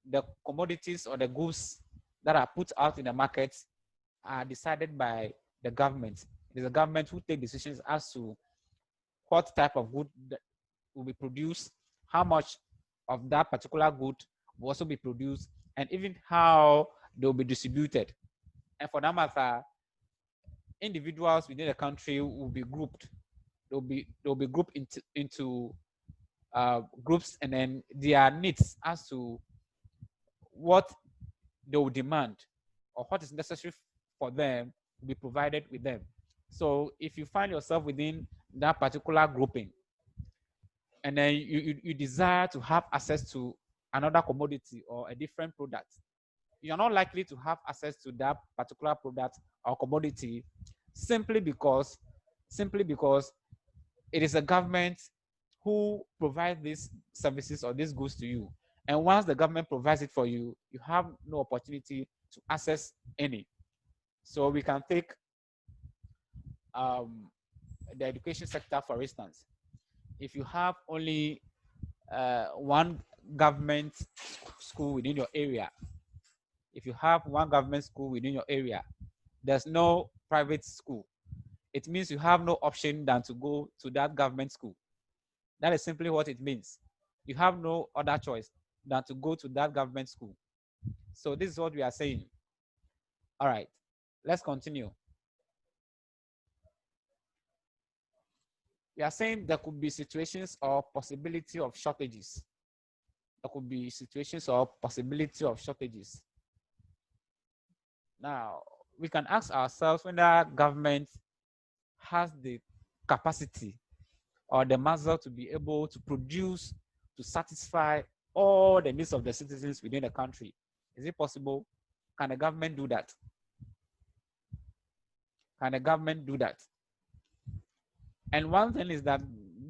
The commodities or the goods that are put out in the market are decided by the government. It is the government who take decisions as to what type of good that will be produced, how much of that particular good will also be produced, and even how they will be distributed. And for that matter, individuals within the country will be grouped. They'll be grouped into groups, and then their needs as to what they will demand or what is necessary for them will be provided with them. So if you find yourself within that particular grouping, and then you desire to have access to another commodity or a different product, you're not likely to have access to that particular product or commodity simply because it is a government who provides these services or these goods to you. And once the government provides it for you, you have no opportunity to access any. So we can take the education sector, for instance. If you have only one government school within your area, if you have one government school within your area, there's no private school. It means you have no option than to go to that government school. That is simply what it means. You have no other choice than to go to that government school. So this is what we are saying. All right, let's continue. We are saying there could be situations or possibility of shortages. There could be situations or possibility of shortages. Now, we can ask ourselves whether government has the capacity or the muscle to be able to produce, to satisfy all the needs of the citizens within the country. Is it possible? Can the government do that? Can the government do that? And one thing is that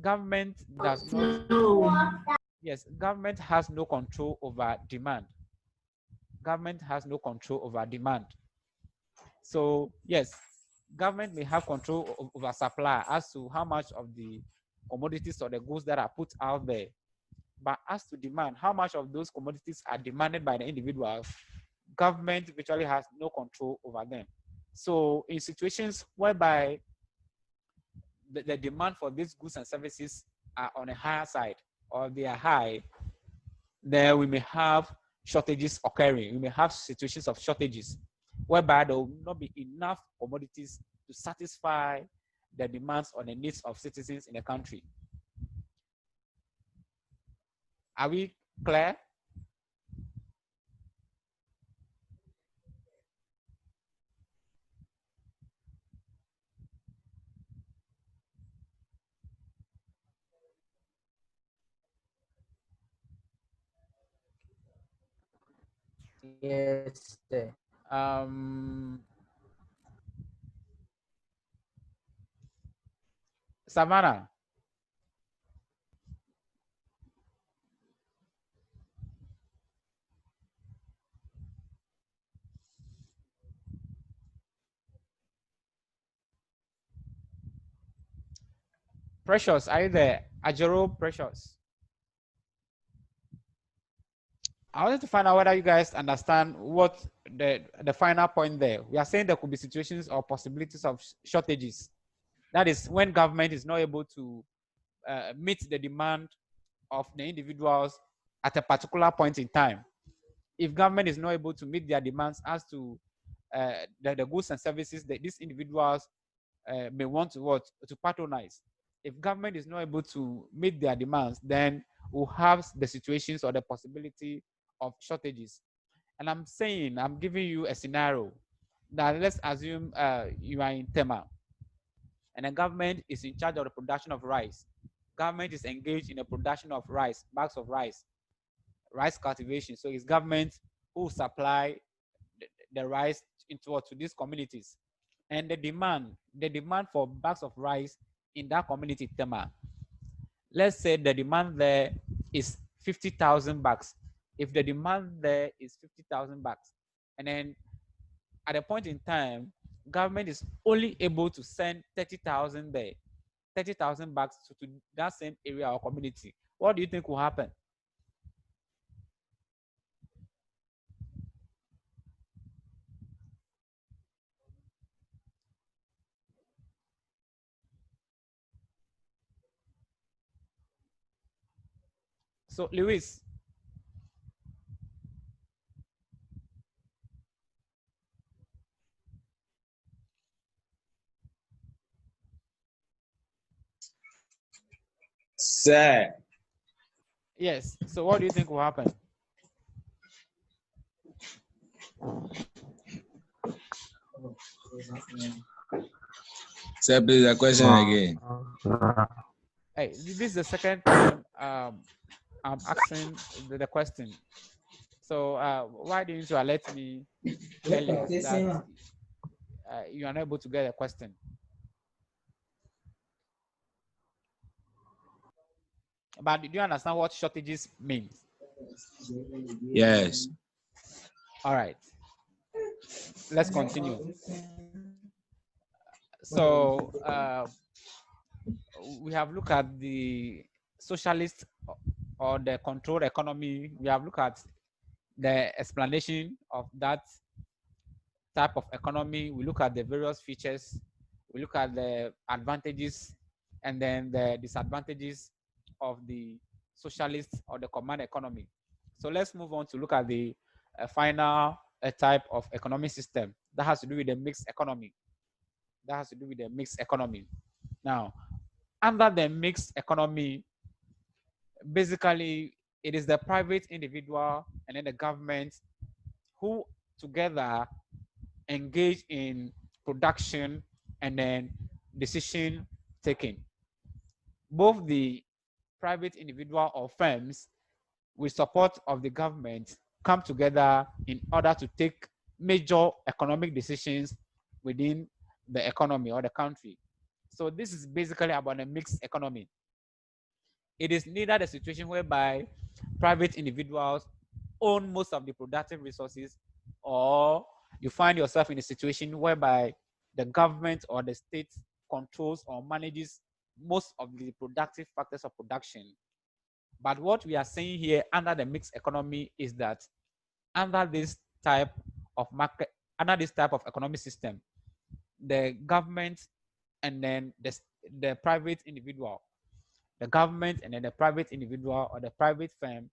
government does not, yes, government has no control over demand. Government has no control over demand. So yes, government may have control over supply as to how much of the commodities or the goods that are put out there. But as to demand, how much of those commodities are demanded by the individuals, government virtually has no control over them. So in situations whereby the demand for these goods and services are on a higher side or they are high, then we may have shortages occurring. We may have situations of shortages whereby there will not be enough commodities to satisfy the demands or the needs of citizens in the country. Are we clear? Yes, sir. Savannah. Precious, are you there? Ajero Precious. I wanted to find out whether you guys understand what the final point there. We are saying there could be situations or possibilities of shortages. That is when government is not able to meet the demand of the individuals at a particular point in time. If government is not able to meet their demands as to the goods and services that these individuals may want to patronize, if government is not able to meet their demands, then we'll have the situations or the possibility of shortages. And I'm giving you a scenario that let's assume you are in Tema and the government is in charge of the production of rice. Government is engaged in the production of rice, bags of rice cultivation. So it's government who supply the rice to these communities. And the demand for bags of rice in that community, Tema, let's say the demand there is 50,000 bags. If the demand there is 50,000 bags, and then at a point in time, government is only able to send 30,000 there, 30,000 bags to that same area or community, what do you think will happen? So, Lewis. Sir. Yes. So, what do you think will happen? Sir, please, the question again. Hey, this is the second time I'm asking the question. So why didn't you alert me earlier that you are not able to get a question? But do you understand what shortages means? Yes. All right. Let's continue. So we have looked at the socialist or the controlled economy. We have looked at the explanation of that type of economy. We look at the various features. We look at the advantages and then the disadvantages of the socialist or the command economy. So let's move on to look at the final type of economic system that has to do with the mixed economy. Now, under the mixed economy, basically, it is the private individual and then the government who together engage in production and then decision taking. Both the private individual or firms with support of the government come together in order to take major economic decisions within the economy or the country. So this is basically about a mixed economy. It is neither the situation whereby private individuals own most of the productive resources, or you find yourself in a situation whereby the government or the state controls or manages most of the productive factors of production. But what we are saying here under the mixed economy is that under this type of market, under this type of economic system, the government and then the private individual, the government and then the private individual or the private firm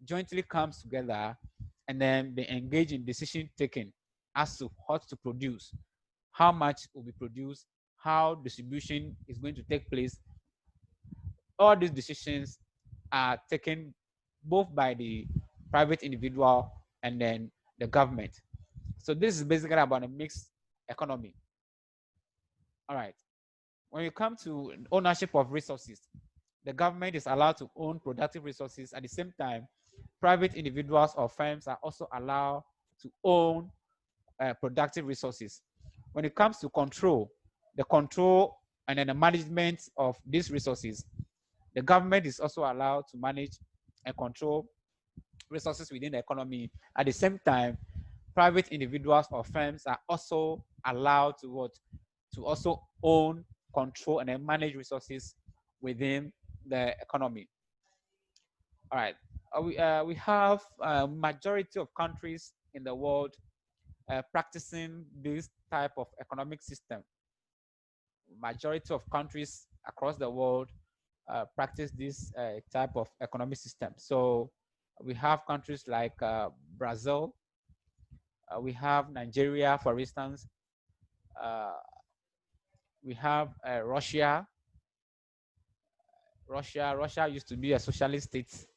jointly comes together and then they engage in decision taking as to what to produce, how much will be produced, how distribution is going to take place. All these decisions are taken both by the private individual and then the government. So this is basically about a mixed economy. All right. When you come to ownership of resources, the government is allowed to own productive resources. At the same time, private individuals or firms are also allowed to own productive resources. When it comes to control, the control and then the management of these resources, the government is also allowed to manage and control resources within the economy. At the same time, private individuals or firms are also allowed to what? To also own, control, and then manage resources within the economy. All right. We have a majority of countries in the world practicing this type of economic system. Majority of countries across the world practice this type of economic system. So we have countries like Brazil, we have Nigeria, for instance, we have Russia. Russia used to be a socialist state.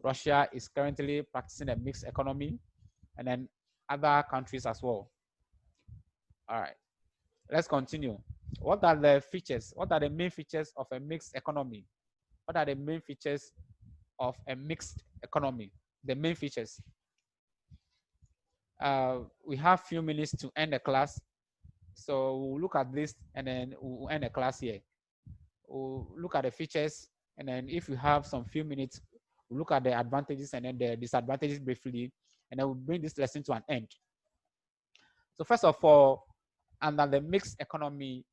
Russia is currently practicing a mixed economy, and then other countries as well. All right, let's continue. What are the features? What are the main features of a mixed economy? What are the main features of a mixed economy? The main features. We have few minutes to end the class, so we'll look at this and then we'll end the class here. We'll look at the features, and then if you have some few minutes, we'll look at the advantages and then the disadvantages briefly, and then we'll bring this lesson to an end. So first of all, under the mixed economy,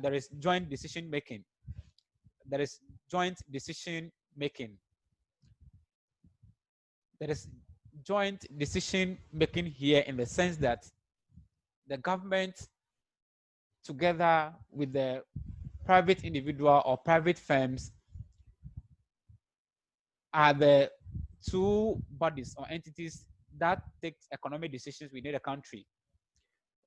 there is joint decision making. There is joint decision making. There is joint decision making here in the sense that the government, together with the private individual or private firms, are the two bodies or entities that take economic decisions within the country.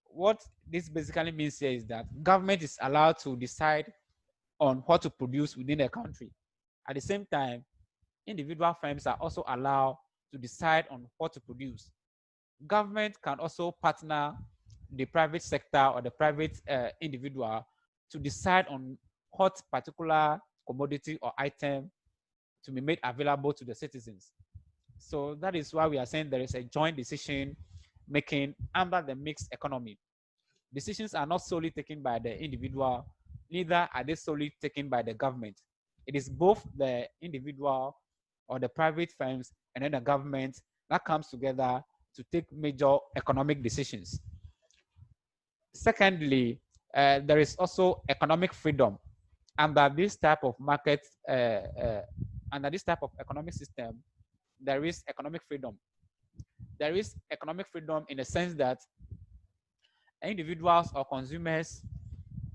What this basically means here is that government is allowed to decide on what to produce within the country. At the same time, individual firms are also allowed to decide on what to produce. Government can also partner the private sector or the private individual to decide on what particular commodity or item to be made available to the citizens. So that is why we are saying there is a joint decision making under the mixed economy. Decisions are not solely taken by the individual, neither are they solely taken by the government. It is both the individual or the private firms and then the government that comes together to take major economic decisions. Secondly, there is also economic freedom. Under this type of market, under this type of economic system, there is economic freedom. There is economic freedom in the sense that individuals or consumers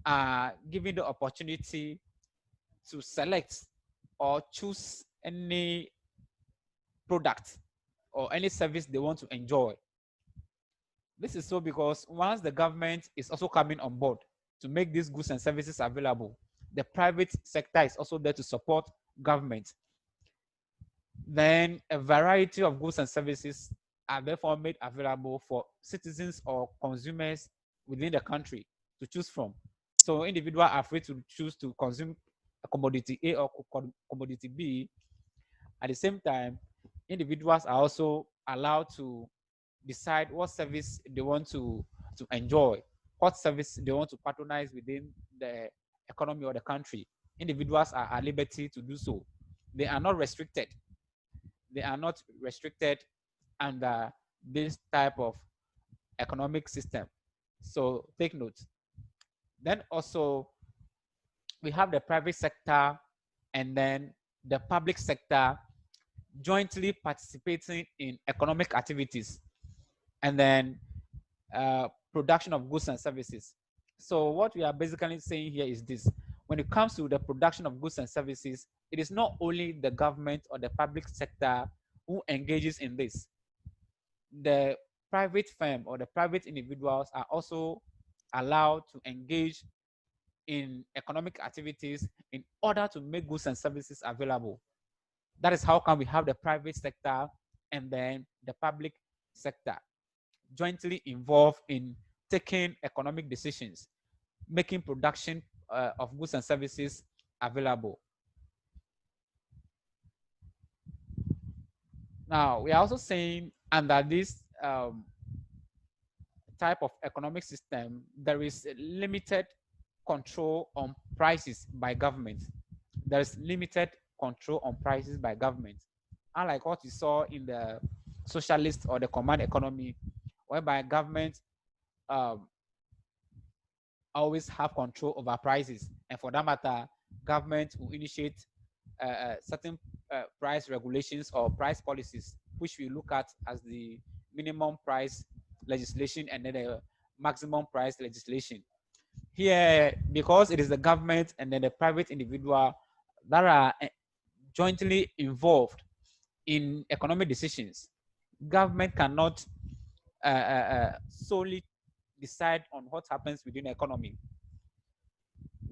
are given the opportunity to select or choose any product or any service they want to enjoy. This is so because once the government is also coming on board to make these goods and services available, the private sector is also there to support government. Then a variety of goods and services are therefore made available for citizens or consumers within the country to choose from. So individuals are free to choose to consume a commodity A or commodity B. At the same time, individuals are also allowed to decide what service they want to enjoy, what service they want to patronize within the economy or the country. Individuals are at liberty to do so. They are not restricted. They are not restricted under this type of economic system. So take note. Then also we have the private sector and then the public sector jointly participating in economic activities and then production of goods and services. So what we are basically saying here is this: when it comes to the production of goods and services, it is not only the government or the public sector who engages in this. The private firm or the private individuals are also allowed to engage in economic activities in order to make goods and services available. That is how come we have the private sector and then the public sector jointly involved in taking economic decisions, making production of goods and services available. Now, we are also saying under this type of economic system, there is limited control on prices by government. There is limited control on prices by government. Unlike what you saw in the socialist or the command economy, whereby government always have control over prices. And for that matter, government will initiate certain price regulations or price policies, which we look at as the minimum price legislation and then the maximum price legislation. Here, because it is the government and then the private individual that are jointly involved in economic decisions, government cannot solely decide on what happens within the economy.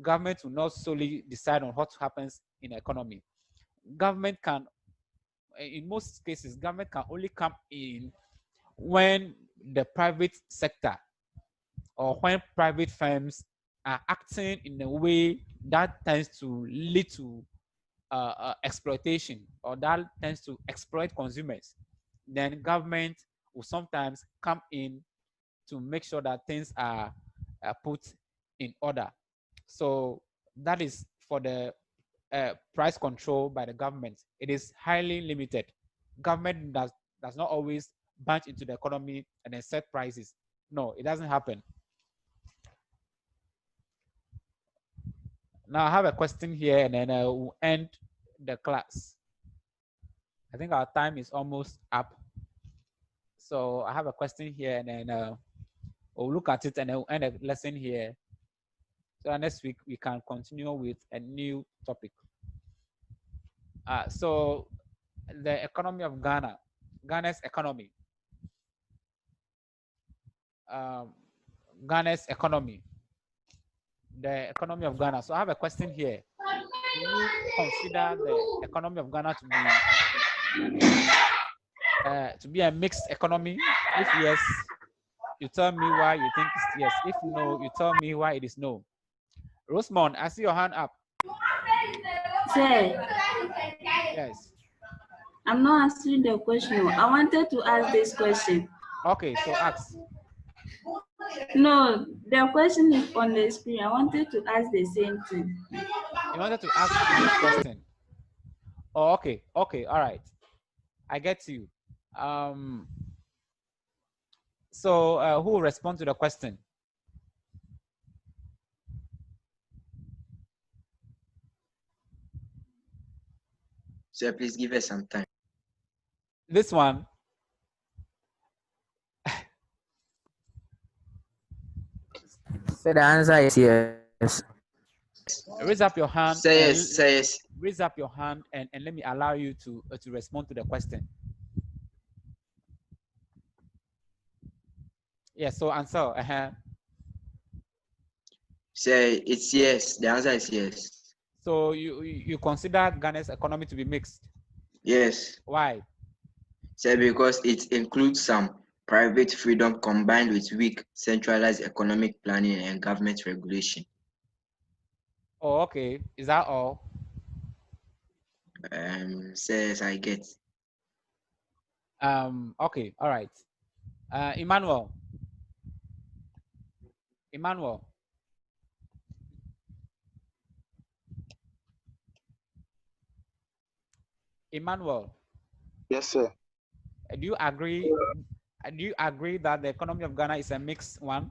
Government will not solely decide on what happens in the economy. Government can, in most cases, government can only come in when the private sector or when private firms are acting in a way that tends to lead to exploitation, or that tends to exploit consumers. Then government will sometimes come in to make sure that things are put in order. So that is for the price control by the government. It is highly limited. Government does not always bunch into the economy and then set prices. No, it doesn't happen. Now I have a question here, and then we'll end the class. I think our time is almost up. So I have a question here, and then we'll look at it and then we'll end the lesson here. So next week we can continue with a new topic. So the economy of Ghana, Ghana's economy. Ghana's economy, the economy of Ghana. So I have a question here. Do you consider the economy of Ghana to be a mixed economy? If yes, you tell me why you think it's yes. If no, you tell me why it is no. Rosemond, I see your hand up. Sir, Yes. I'm not answering the question. I wanted to ask this question. Okay, so ask. No, the question is on the screen. I wanted to ask the same thing. You wanted to ask which question? Oh, okay, okay, all right. I get you. So who will respond to the question? So please give us some time. This one. So the answer is yes. Raise up your hand. Say yes, say yes. Raise up your hand and let me allow you to respond to the question. Yes, so answer. Say it's yes. The answer is yes. So you consider Ghana's economy to be mixed? Yes. Why? Say because it includes some private freedom combined with weak centralized economic planning and government regulation. Oh, okay. Is that all? Says I get. Okay, all right. Emmanuel. Emmanuel. Emmanuel. Yes, sir. Do you agree? Do you agree that the economy of Ghana is a mixed one?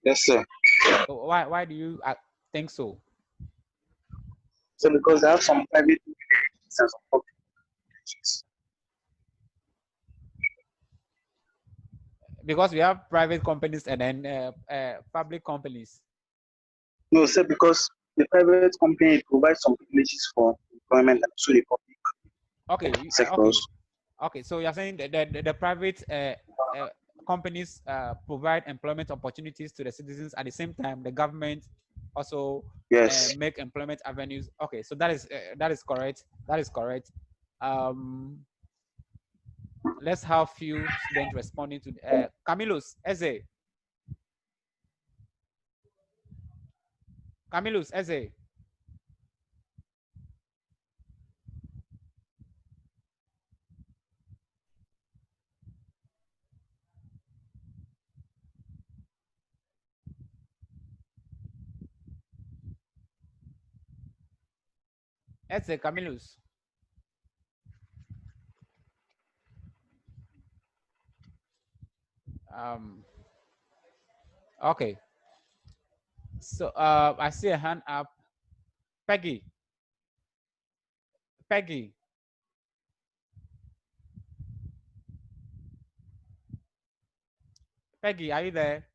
Yes, sir. Why do you think so? So because they have some private and some public. Because we have private companies and then public companies. No, sir, because the private company provides some privileges for employment and so the public sectors. Okay, so you're saying that the private companies provide employment opportunities to the citizens. At the same time, the government also make employment avenues. Okay, so that is correct. That is correct. Let's have few students responding to Camillus Eze. Camillus Eze. Etse Camillus. Okay. So I see a hand up. Peggy. Peggy. Peggy, are you there?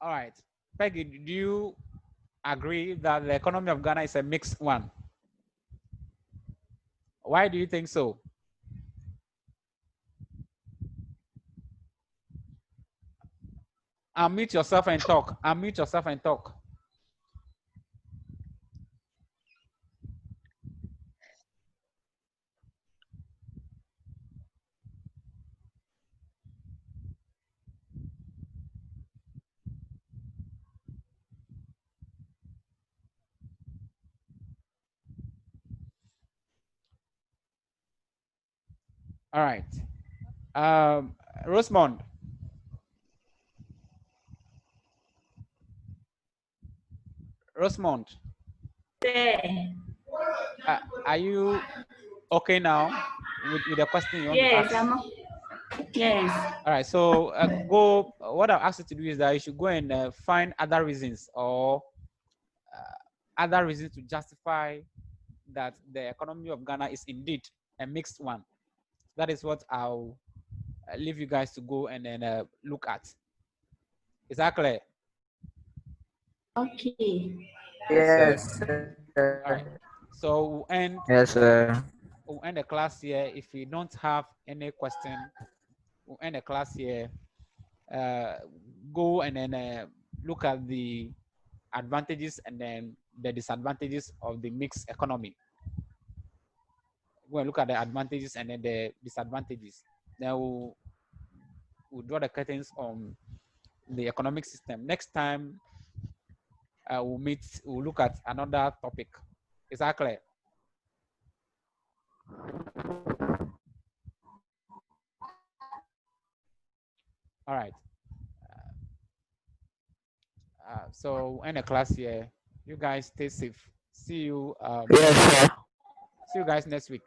All right. Peggy, do you agree that the economy of Ghana is a mixed one? Why do you think so? Unmute yourself and talk. Unmute yourself and talk. All right. Rosemond. Rosemond. Are you okay now with the question you want to ask? Yes. All right. So go. What I'll ask you to do is that you should go and find other reasons or other reasons to justify that the economy of Ghana is indeed a mixed one. That is what I'll leave you guys to go and then look at. Is that clear? Okay. Yes, sir. All right. So we'll end. Yes, sir. We'll end the class here. If we don't have any question, we'll end the class here. Go and then look at the advantages and then the disadvantages of the mixed economy. We'll look at the advantages and then the disadvantages. Then we'll draw the curtains on the economic system. Next time we'll meet, we'll look at another topic. Is that clear? All right. So end the class here. You guys stay safe. See you. Yes, sir. See you guys next week.